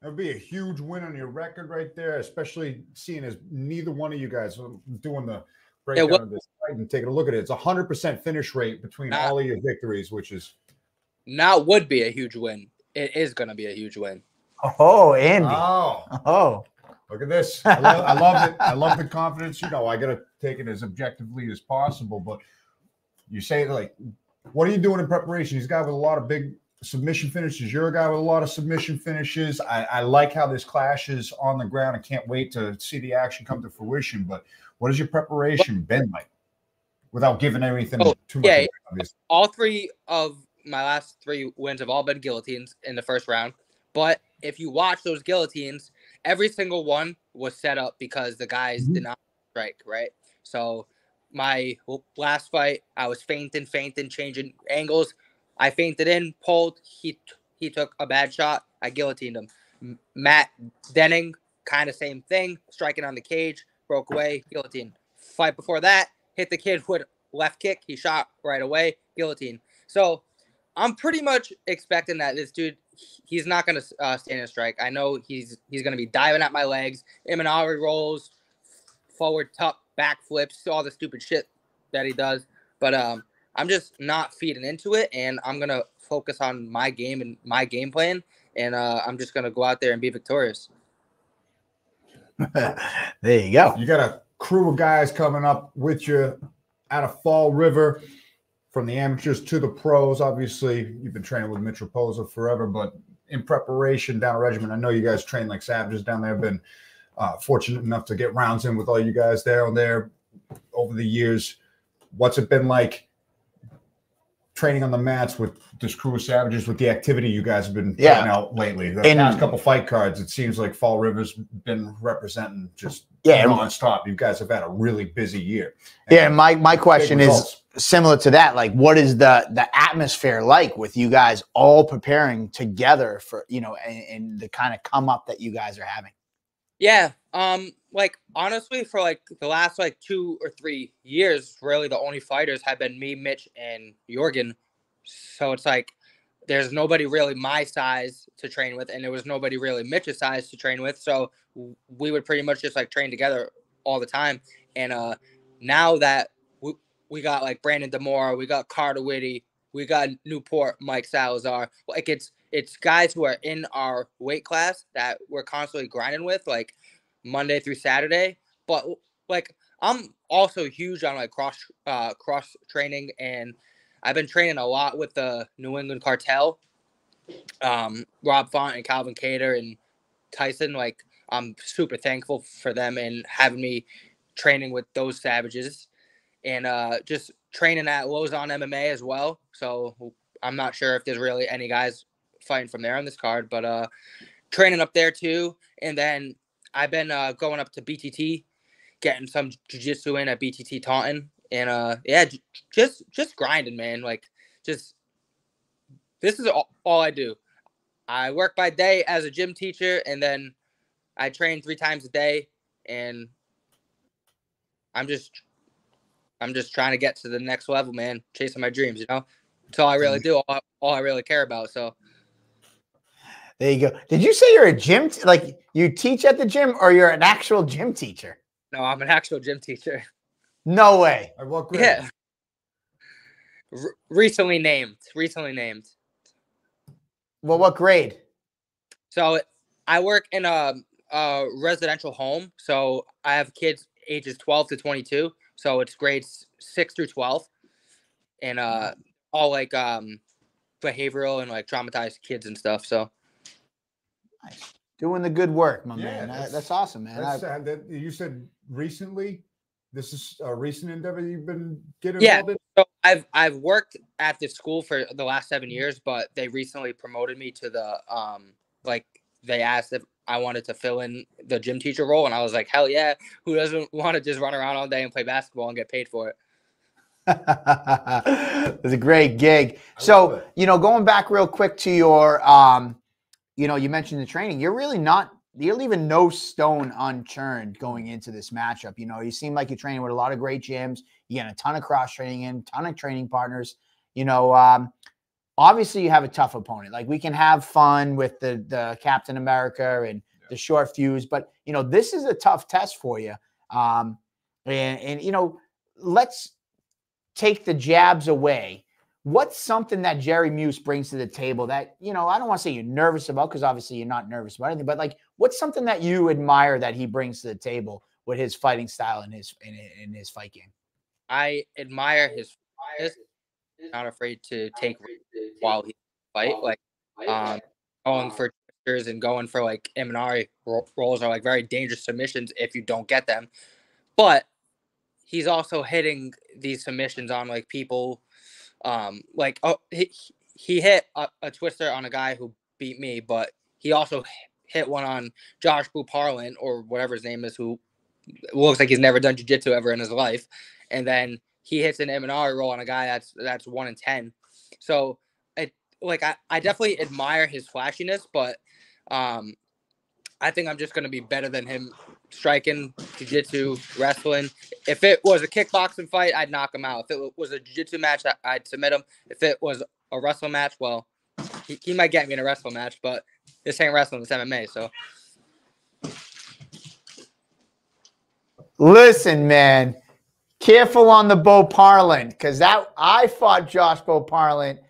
That would be a huge win on your record right there, especially seeing as neither one of you guys are doing the breakdown of this fight and taking a look at it. It's 100% finish rate between all of your victories, which is not would be a huge win. It is going to be a huge win. Oh, Andy. Oh. Look at this. I love it. I love the confidence. I got to take it as objectively as possible. But you say, like, what are you doing in preparation? He's a guy with a lot of big submission finishes. You're a guy with a lot of submission finishes. I like how this clashes on the ground. I can't wait to see the action come to fruition. But what has your preparation been like without giving anything too much away, obviously? All three of my last 3 wins have all been guillotines in the first round. But if you watch those guillotines, every single one was set up because the guys did not strike, right? So my last fight, I was feinting, changing angles. I feinted in, pulled. He took a bad shot. I guillotined him. Matt Denning, kind of same thing, striking on the cage, broke away, guillotine. Fight before that, hit the kid with left kick. He shot right away, guillotine. So I'm pretty much expecting that this dude, he's not going to stand in a strike. I know he's going to be diving at my legs, Imanari rolls, forward tuck, back flips, all the stupid shit that he does. But I'm just not feeding into it, and I'm going to focus on my game and my game plan, and I'm just going to go out there and be victorious. There you go. You got a crew of guys coming up with you out of Fall River, from the amateurs to the pros. Obviously, you've been training with Mitch Raposa forever, but in preparation down a regiment, I know you guys train like savages down there. I've been fortunate enough to get rounds in with all you guys down there over the years. What's it been like training on the mats with this crew of savages, with the activity you guys have been putting out lately? The past couple fight cards, it seems like Fall River's been representing just nonstop. You guys have had a really busy year. And my question is similar to that. Like, what is the atmosphere like with you guys all preparing together for, and the kind of come up that you guys are having? Yeah. Like, honestly, for like the last like 2 or 3 years, really the only fighters have been me, Mitch, and Jorgen. So it's like there's nobody really my size to train with, and there was nobody really Mitch's size to train with. So we would pretty much just like train together all the time. And now that we got like Brandon Demora, we got Carter Whitty, we got Newport Mike Salazar. Like it's guys who are in our weight class that we're constantly grinding with, like Monday through Saturday. But like I'm also huge on like cross training, and I've been training a lot with the New England Cartel, Rob Font and Calvin Cater and Tyson. Like I'm super thankful for them and having me training with those savages, and just training at Lozon MMA as well. So I'm not sure if there's really any guys fighting from there on this card, but training up there too. And then I've been going up to BTT, getting some jiu-jitsu in at BTT Taunton, and yeah, just grinding, man. Like just this is all I do. I work by day as a gym teacher, and then I train 3 times a day, and I'm just trying to get to the next level, man. Chasing my dreams, That's all I really do. All I really care about. So there you go. Did you say you're a gym? Like you teach at the gym, or you're an actual gym teacher? No, I'm an actual gym teacher. No way. What grade? Yeah. Recently named. Well, what grade? So I work in a residential home. So I have kids ages 12 to 22. So it's grades 6 through 12, and all like behavioral and like traumatized kids and stuff. So nice. Doing the good work, my man. That's awesome, man. You said recently. This is a recent endeavor you've been getting involved in? So I've worked at this school for the last 7 years, but they recently promoted me to the like they asked if I wanted to fill in the gym teacher role, and I was like, hell yeah, who doesn't want to just run around all day and play basketball and get paid for it? It's a great gig. So, going back real quick to your you mentioned the training. You're leaving no stone unturned going into this matchup. You seem like you're training with a lot of great gyms. You get a ton of cross training in, ton of training partners. Obviously you have a tough opponent. Like we can have fun with the Captain America and the Short Fuse, but this is a tough test for you. And let's take the jabs away. What's something that Jerry Muse brings to the table that, I don't want to say you're nervous about, because obviously you're not nervous about anything, but like, what's something that you admire that he brings to the table with his fighting style and in his fight game? I admire his not afraid to take while he fight, like going for twisters and going for like Imanari rolls are like very dangerous submissions if you don't get them. But he's also hitting these submissions on like people. He hit a twister on a guy who beat me, but he also hit one on Josh Buparlant or whatever his name is, who looks like he's never done jiu-jitsu ever in his life, and then he hits an Imanari roll on a guy that's 1 in 10. So I definitely admire his flashiness, but I think I'm just going to be better than him striking, jiu-jitsu, wrestling. If it was a kickboxing fight, I'd knock him out. If it was a jiu-jitsu match, I'd submit him. If it was a wrestling match, well, he might get me in a wrestling match, but this ain't wrestling, it's MMA. So, listen, man, careful on the Bo Parlant, because I fought Josh Bo Parlant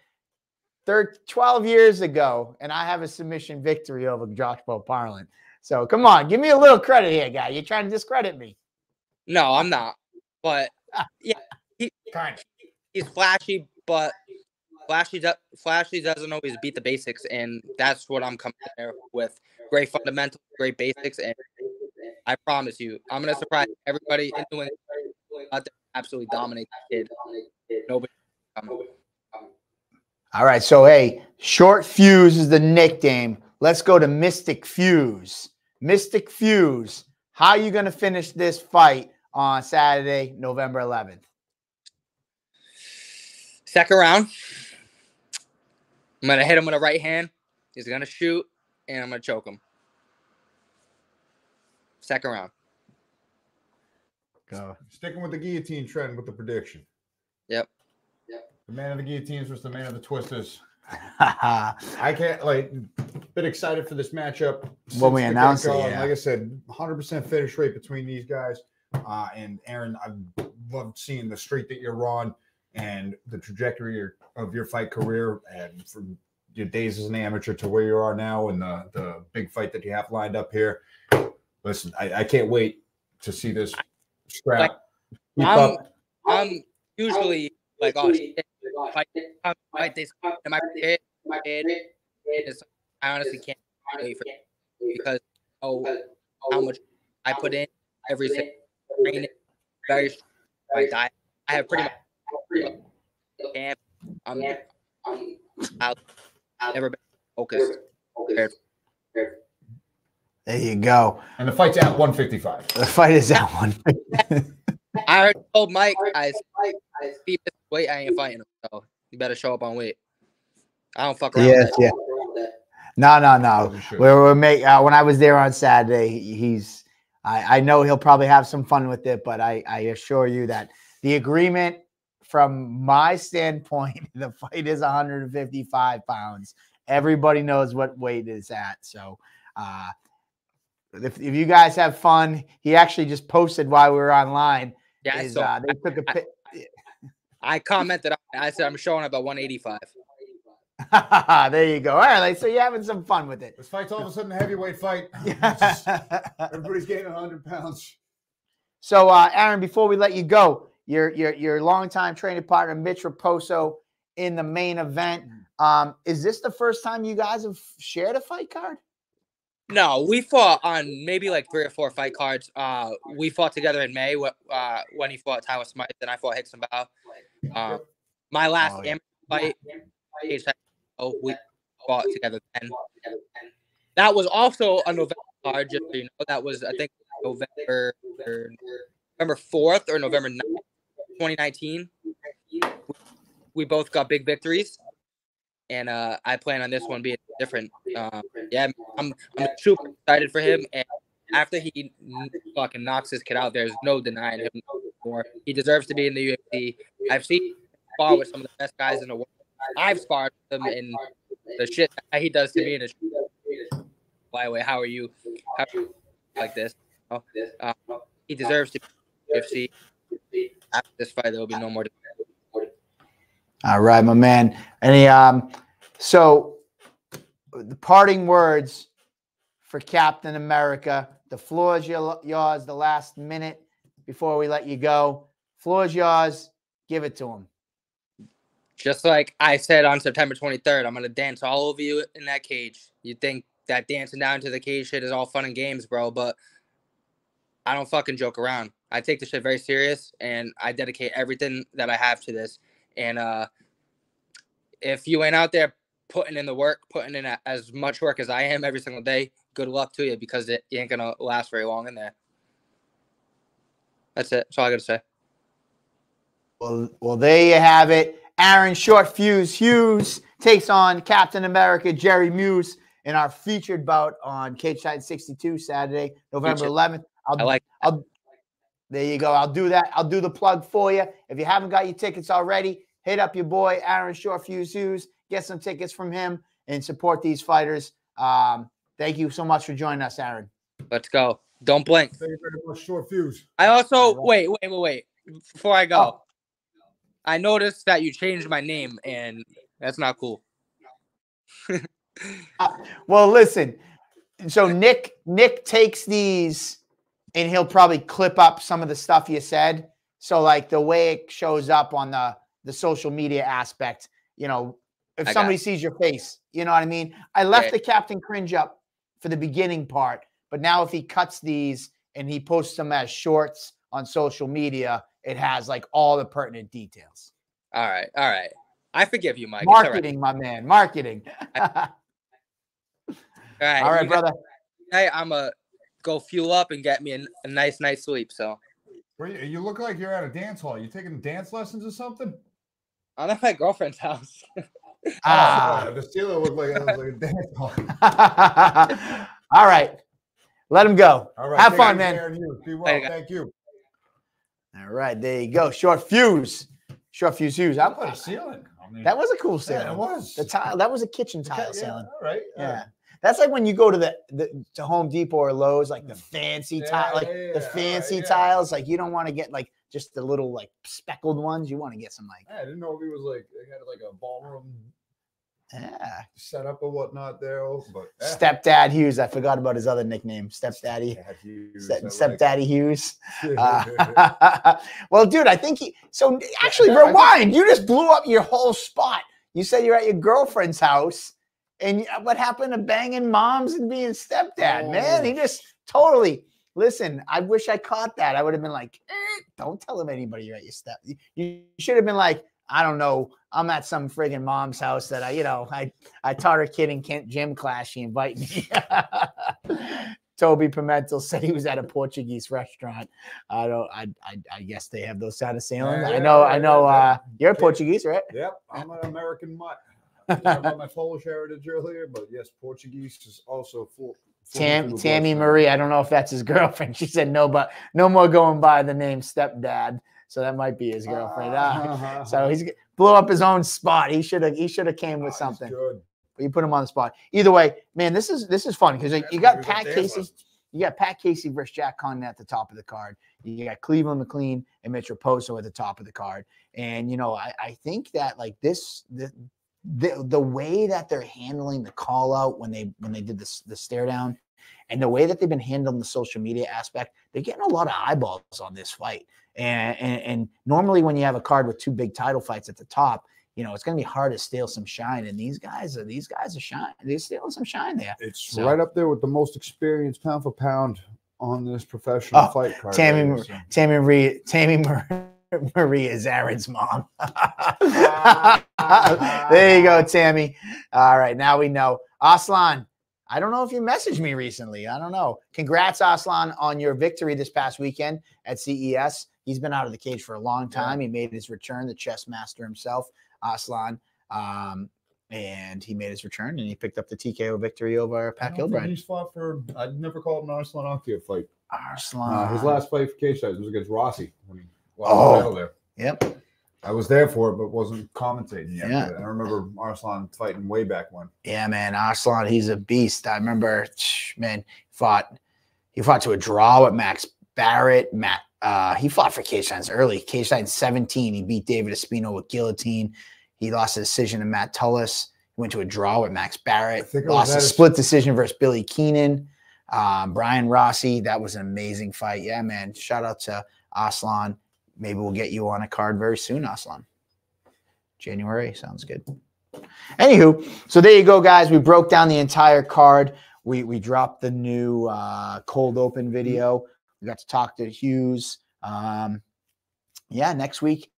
12 years ago, and I have a submission victory over Josh Bo Parlant. So come on, give me a little credit here, guy. You're trying to discredit me. No, I'm not. But yeah, he's flashy, but flashy doesn't always beat the basics, and that's what I'm coming there with. Great fundamentals, great basics, and I promise you, I'm gonna surprise everybody in New England out there. Absolutely dominate the kid. Nobody. All right, so hey, Short Fuse is the nickname. Let's go to Mystic Fuse. Mystic Fuse, how are you going to finish this fight on Saturday, November 11th? Second round. I'm going to hit him with a right hand. He's going to shoot, and I'm going to choke him. Second round. Go. Sticking with the guillotine trend with the prediction. Yep. The man of the guillotines was the man of the twisters. I can't been excited for this matchup when we announced it. Yeah. Like I said, 100% finish rate between these guys. And Aaron, I've loved seeing the streak that you're on and the trajectory of your fight career, and from your days as an amateur to where you are now, and the big fight that you have lined up here. Listen, I can't wait to see this scrap. I'm usually like, oh shit. Fight this. Am I prepared? I honestly can't wait for it because how much I put in every single training, very my diet. I have pretty much camp. I've never been focused. There you go. And the fight's at 155. The fight is at 155. I already told Mike, I wait, I ain't fighting him, so you better show up on weight. I don't fuck around with that. Yeah. No. We're when I was there on Saturday, I know he'll probably have some fun with it, but I assure you that the agreement from my standpoint, the fight is 155 pounds. Everybody knows what weight it's at. So if you guys have fun, he actually just posted while we were online. Yeah, they took a pic. I commented. I said I'm showing up at 185. There you go. All right, so you're having some fun with it. This fight's all of a sudden a heavyweight fight. Everybody's gaining 100 pounds. So, Aaron, before we let you go, your longtime training partner Mitch Raposo in the main event. Is this the first time you guys have shared a fight card? No, we fought on maybe like 3 or 4 fight cards. We fought together in May when he fought Tyler Smythe, and I fought Hickson Bao. My last amateur fight, we fought together then. That was also a November card, just so you know. That was, I think, November 4th or November 9th, 2019. We both got big victories. And I plan on this one being different. Yeah, I'm super excited for him. And after he fucking knocks this kid out, there's no denying him anymore. He deserves to be in the UFC. I've seen him spar with some of the best guys in the world. I've sparred with him, and the shit that he does to me. By the way, how are you like this? He deserves to be in the UFC. After this fight, there will be no more. All right, my man. Any so the parting words for Captain America. The floor is yours. The last minute before we let you go. Floor is yours. Give it to him. Just like I said on September 23rd, I'm gonna dance all over you in that cage. You think that dancing down to the cage shit is all fun and games, bro? But I don't fucking joke around. I take this shit very serious, and I dedicate everything that I have to this. And if you ain't out there putting in the work, putting in as much work as I am every single day, good luck to you because it ain't gonna last very long in there. That's it. That's all I gotta say. Well, there you have it. Aaron Short Fuse Hughes takes on Captain America Jerry Muse in our featured bout on Cage Side 62 Saturday, November 11th. There you go. I'll do that. I'll do the plug for you. If you haven't got your tickets already, hit up your boy Aaron Short Fuse Hughes. Get some tickets from him and support these fighters. Thank you so much for joining us, Aaron. Let's go. Don't blink. Thank you very much, Short Fuse. I also wait. Before I go, Oh. I noticed that you changed my name, and that's not cool. Well, listen. So Nick takes these, and he'll probably clip up some of the stuff you said. So like the way it shows up on the social media aspect, you know, if somebody sees your face, you know what I mean? I left the Captain Cringe up for the beginning part, but now if he cuts these and he posts them as shorts on social media, it has like all the pertinent details. All right. I forgive you, Mike. Marketing, my man. Marketing. All right. All right, brother. Hey, I'm going to go fuel up and get me a nice night's sleep. So You look like you're at a dance hall. You taking dance lessons or something? I'm at my girlfriend's house. The Steeler looked like it was like a dance hall. All right. Let him go. All right. Have fun, man. Be well. Thank you. All right. There you go. Short Fuse. Short Fuse Hughes. I put a ceiling. I mean, that was a cool ceiling. Yeah, it was. The tile. That was a kitchen tile ceiling. All right. Yeah. That's like when you go to to Home Depot or Lowe's, like the fancy tile, like the fancy tiles. Like you don't want to get like just the little like speckled ones. You want to get some like. I didn't know if he was like they had like a ballroom. Set up or whatnot there, but Stepdad Hughes. I forgot about his other nickname, Stepdaddy. Stepdaddy Hughes. Well, dude, I think so. Actually, rewind. You just blew up your whole spot. You said you're at your girlfriend's house, and what happened to banging moms and being stepdad? Man, he just totally. Listen, I wish I caught that. I would have been like, don't tell him anybody you're at your step. You should have been like, I don't know. I'm at some friggin' mom's house that I taught her kid in gym class. She invited me. Toby Pimentel said he was at a Portuguese restaurant. I guess they have those out of Salem. I know. You're Portuguese, right? Yep. I'm an American mutt. I talked about my Polish heritage earlier, but yes, Portuguese is also full. Tammy Marie. I don't know if that's his girlfriend. She said no, but no more going by the name stepdad. So that might be his girlfriend. So he's blew up his own spot. He should have came with something. But you put him on the spot. Either way, man, this is fun because you got Pat Casey. You got Pat Casey versus Jack Condon at the top of the card. You got Cleveland McLean and Mitch Raposo at the top of the card. And I think that like the way that they're handling the call out when they did the stare down, and the way that they've been handling the social media aspect, they're getting a lot of eyeballs on this fight. And normally when you have a card with two big title fights at the top, it's going to be hard to steal some shine. And these guys are shine. They're stealing some shine there. It's right up there with the most experienced pound for pound on this professional fight card. Tammy Marie is Aaron's mom. There you go, Tammy. All right, now we know. Aslan, I don't know if you messaged me recently. I don't know. Congrats, Aslan, on your victory this past weekend at CES. He's been out of the cage for a long time. He made his return, the chess master himself, Aslan. And he made his return, and he picked up the TKO victory over Pat Gilbride. He's fought for, I'd never called an Arslan Aktiev fight. Arslan. His last fight for cage size was against Rossi. When he lost the title there. Yep. I was there for it, but wasn't commentating yet. Yeah. I remember Arslan fighting way back when. Yeah, man. Arslan, he's a beast. I remember, man, he fought to a draw with Max Barrett. He fought for Cage Signs early. Cage Signs 17. He beat David Espino with guillotine. He lost a decision to Matt Tullis. He went to a draw with Max Barrett. Lost a split decision versus Billy Keenan. Brian Rossi. That was an amazing fight. Yeah, man. Shout out to Aslan. Maybe we'll get you on a card very soon, Aslan. January. Sounds good. Anywho, so there you go, guys. We broke down the entire card. We dropped the new cold open video. We got to talk to Hughes. Next week,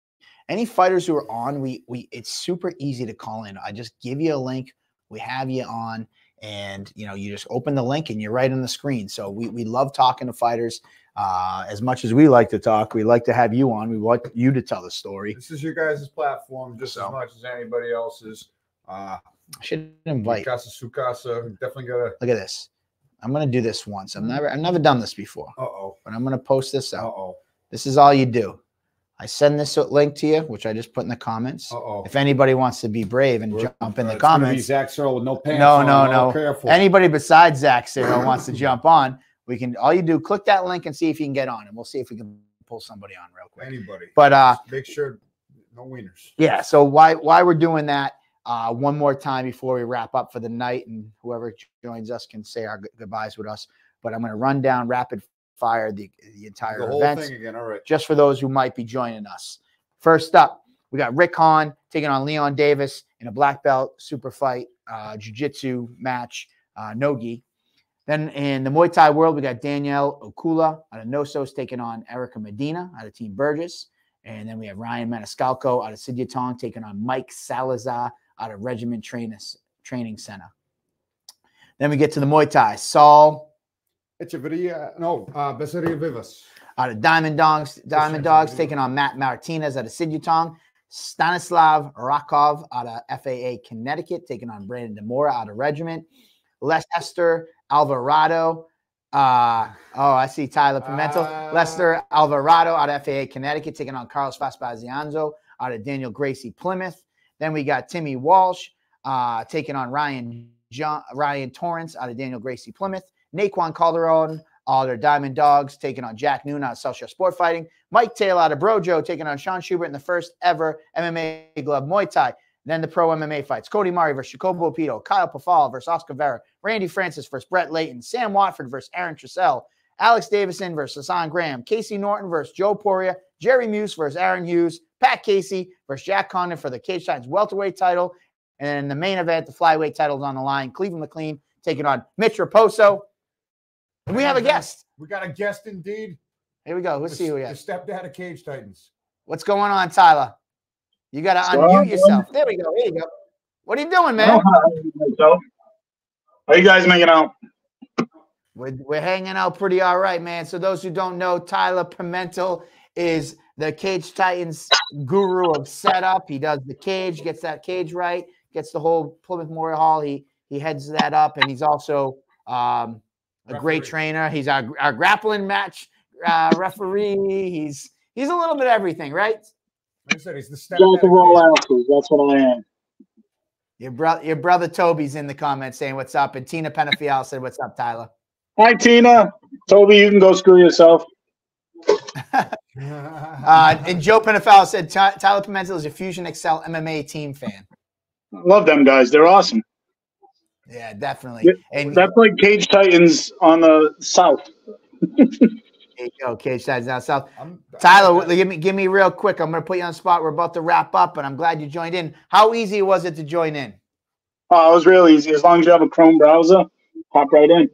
any fighters who are on, it's super easy to call in. I just give you a link. We have you on, and you just open the link and you're right on the screen. So we love talking to fighters. As much as we like to talk, we like to have you on. We want you to tell the story. This is your guys' platform just as much as anybody else's. I should invite. Casa Sukasa, definitely gotta look at this. I'm gonna do this once. I've never done this before. But I'm gonna post this out. This is all you do. I send this link to you, which I just put in the comments. If anybody wants to be brave and jump in the comments, Zach Searle with no pants. No. Careful. Anybody besides Zach Searle wants to jump on. We can. All you do, click that link and see if you can get on, and we'll see if we can pull somebody on real quick. Anybody, but just make sure no wieners. Yeah. So why we're doing that? One more time before we wrap up for the night, and whoever joins us can say our goodbyes with us. But I'm going to run down rapid fire the entire whole event thing again. All right. Just for those who might be joining us. First up, we got Rick Hahn taking on Leon Davis in a black belt super fight, jiu-jitsu match, no-gi. Then in the Muay Thai world, we got Danielle Okula out of Nosos taking on Erica Medina out of Team Burgess. And then we have Ryan Maniscalco out of Sidyatong taking on Mike Salazar out of Regiment Training Center. Then we get to the Muay Thai. Saul Becerril Vivas out of Diamond Dogs taking on Matt Martinez out of Sidyatong. Stanislav Rakov out of FAA Connecticut taking on Brandon Demora out of Regiment. Lester Alvarado. I see Tyler Pimentel. Lester Alvarado out of FAA Connecticut taking on Carlos Vespasiano out of Daniel Gracie Plymouth. Then we got Timmy Walsh taking on Ryan Torrance out of Daniel Gracie Plymouth. Naquan Calderon out of Diamond Dogs taking on Jack Noon out of South Shore Sport Fighting. Mike Taylor out of Brojo taking on Sean Schubert in the first ever MMA Glove Muay Thai. Then the pro MMA fights. Cody Murray versus Jacobo Pito. Kyle Pafal versus Oscar Vera. Randy Francis versus Brett Layton. Sam Watford versus Aaron Trussell. Alex Davison versus Hassan Graham. Casey Norton versus Joe Poirier. Jerry Muse versus Aaron Hughes. Pat Casey versus Jack Condon for the Cage Titans welterweight title. And then in the main event, the flyweight title's on the line. Cleveland McLean taking on Mitch Raposo. And we have a guest. We got a guest indeed. Here we go. Let's see who we have. The stepdad of Cage Titans. What's going on, Tyler? You got to unmute yourself. There we go. Here you go. What are you doing, man? How you guys making out? We're hanging out pretty all right, man. So those who don't know, Tyler Pimentel is the Cage Titans guru of setup. He does the cage, gets that cage right, gets the whole Plymouth Memorial Hall. He heads that up, and he's also a great trainer. He's our grappling match referee. He's a little bit of everything, right? Like I said, he's the Jack of all ounces. That's what I am. Your brother Toby's in the comments saying what's up, and Tina Penafiel said what's up, Tyler. Hi, Tina. Toby, you can go screw yourself. And Joe Penafiel said Tyler Pimentel is a Fusion Excel MMA team fan. Love them guys. They're awesome. Yeah, definitely. Yeah, and that's like Cage Titans on the south. There you go, Cage Titans down south. Tyler, give me real quick. I'm going to put you on the spot. We're about to wrap up, but I'm glad you joined in. How easy was it to join in? Oh, it was real easy. As long as you have a Chrome browser, hop right in.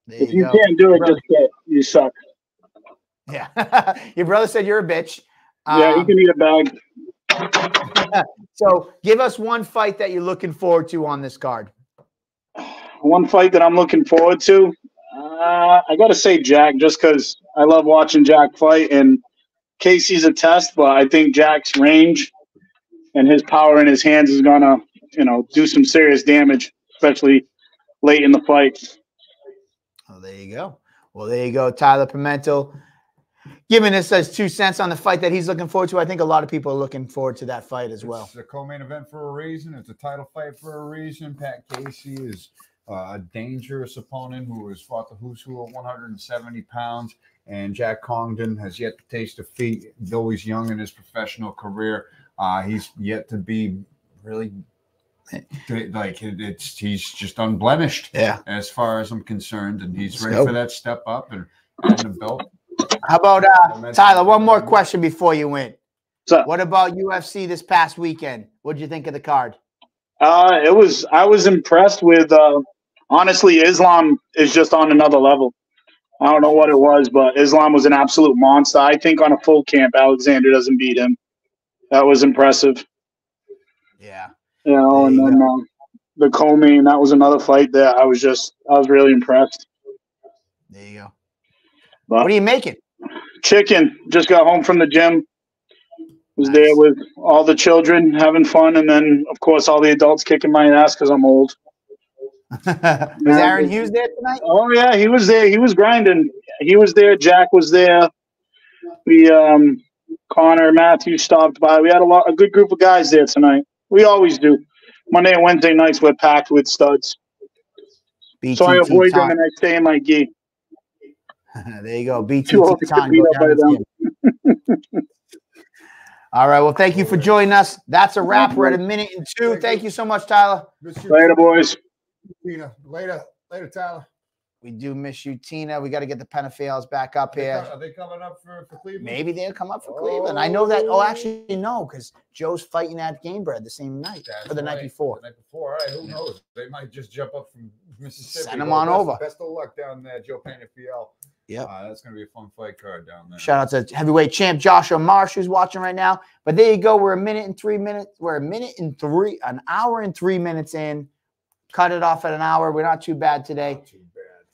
If you can't do it, just quit. You suck. Yeah. Your brother said you're a bitch. Yeah, you can eat a bag. So give us one fight that you're looking forward to on this card. One fight that I'm looking forward to? I got to say Jack, just because I love watching Jack fight. And Casey's a test, but I think Jack's range and his power in his hands is going to, do some serious damage, especially late in the fight. Oh, there you go. Well, there you go. Tyler Pimentel giving us his 2 cents on the fight that he's looking forward to. I think a lot of people are looking forward to that fight as well. It's a co-main event for a reason. It's a title fight for a reason. Pat Casey is a dangerous opponent who has fought the who's who at 170 pounds. And Jack Condon has yet to taste defeat, though he's young in his professional career. He's yet to be really he's just unblemished. Yeah, as far as I'm concerned, and he's ready for that step up and adding a belt. How about Tyler? One more question before you win. What about UFC this past weekend? What did you think of the card? I was impressed with. Honestly, Islam is just on another level. I don't know what it was, but Islam was an absolute monster. I think on a full camp, Alexander doesn't beat him. That was impressive. Yeah. And then the co-main. That was another fight that I was really impressed. There you go. But what are you making? Chicken. Just got home from the gym. Was Nice. there with all the children having fun, and then of course all the adults kicking my ass because I'm old. Was Aaron Hughes there tonight? Oh yeah, he was there. He was grinding. He was there. Jack was there. We Connor, Matthew stopped by. We had a good group of guys there tonight. We always do. Monday and Wednesday nights we're packed with studs. BTT So I avoid them time. and I stay in my gi. There you go. Too old BTT to time. beat Go up by down to them. the gym. All right. Well, thank you for joining us. That's a wrap. We're at 1:02. Thank you so much, Tyler. Later, boys. Later, Tyler. We do miss you, Tina. We got to get the Penafales back up here. Are they coming up for Cleveland? Maybe they'll come up for Cleveland. I know that. Oh, actually, no, because Joe's fighting at Gamebred the same night or the night before. The night before. All right, who knows? They might just jump up from Mississippi. Send them on over. Best of luck down there, Joe Penafale. Yeah, that's going to be a fun fight card down there. Shout out to heavyweight champ Joshua Marsh, who's watching right now. But there you go. We're 1 minute and 3 minutes. We're an hour and 3 minutes in. Cut it off at an hour. We're not too bad today. Not too bad.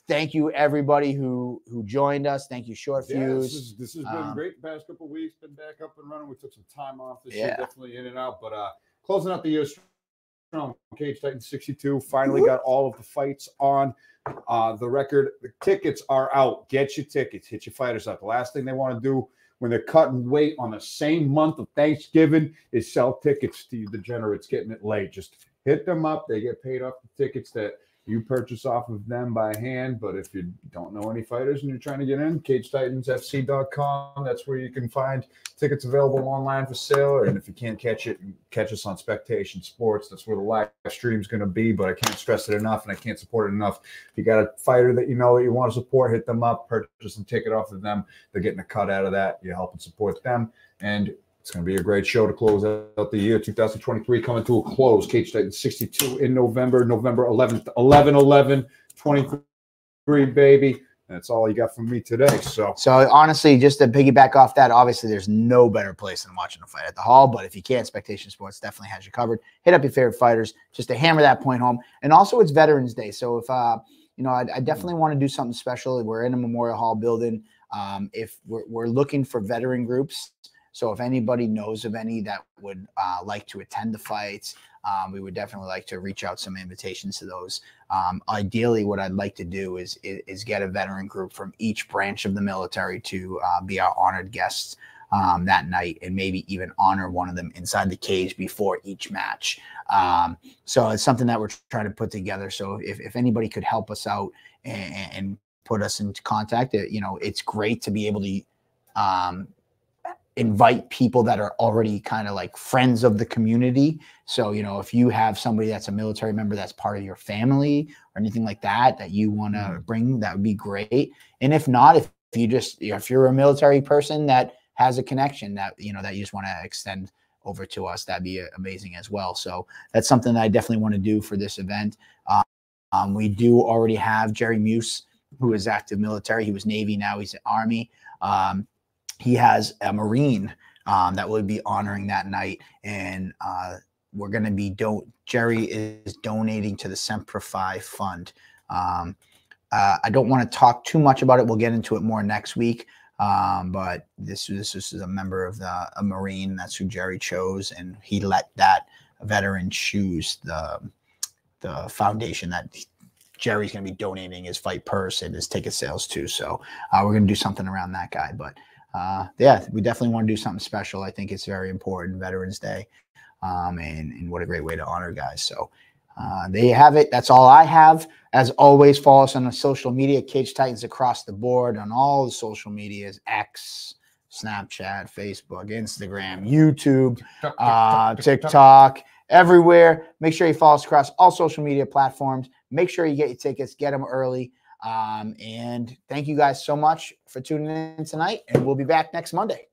Thank you, everybody who joined us. Thank you, Short Fuse. This has been great the past couple of weeks. Been back up and running. We took some time off this year, definitely in and out. But closing out the year strong. Cage Titans 62 finally got all of the fights on the record. The tickets are out. Get your tickets. Hit your fighters up. The last thing they want to do when they're cutting weight on the same month of Thanksgiving is sell tickets to you degenerates getting it late. Just hit them up. They get paid off the tickets that you purchase off of them by hand. But if you don't know any fighters and you're trying to get in, CageTitansFC.com. That's where you can find tickets available online for sale. And if you can't catch it, catch us on Spectation Sports. That's where the live stream is going to be. But I can't stress it enough, and I can't support it enough. If you got a fighter that you know that you want to support, hit them up, purchase a ticket off of them. They're getting a cut out of that. You help and support them. And it's going to be a great show to close out the year 2023, coming to a close. Cage Titans 62 in November 11th, 11/11/23, baby. That's all you got from me today. So honestly, just to piggyback off that, obviously there's no better place than watching a fight at the Hall. But if you can't, Spectation Sports definitely has you covered. Hit up your favorite fighters just to hammer that point home. And also, it's Veterans Day, so if I definitely want to do something special. We're in a Memorial Hall building. If we're looking for veteran groups. So if anybody knows of any that would like to attend the fights, we would definitely like to reach out some invitations to those. Ideally, what I'd like to do is get a veteran group from each branch of the military to be our honored guests that night, and maybe even honor one of them inside the cage before each match. So it's something that we're trying to put together. So if anybody could help us out and put us into contact, it's great to be able to invite people that are already kind of like friends of the community. So, if you have somebody that's a military member that's part of your family or anything like that you want to bring, that would be great. And if not, if you're a military person that has a connection that you just want to extend over to us, that'd be amazing as well. So that's something that I definitely want to do for this event. We do already have Jerry Muse, who is active military. He was Navy, now he's Army. He has a Marine that will be honoring that night, and we're going to be Jerry is donating to the Semper Fi Fund. I don't want to talk too much about it. We'll get into it more next week. But this is a member of a Marine. That's who Jerry chose, and he let that veteran choose the foundation that Jerry's going to be donating his fight purse and his ticket sales to. So we're going to do something around that guy, but. We definitely want to do something special. I think it's very important, Veterans Day, and what a great way to honor guys. So there you have it. That's all I have. As always, follow us on the social media, Cage Titans across the board on all the social medias, X, Snapchat, Facebook, Instagram, YouTube, TikTok, everywhere. Make sure you follow us across all social media platforms. Make sure you get your tickets, get them early. And thank you guys so much for tuning in tonight, and we'll be back next Monday.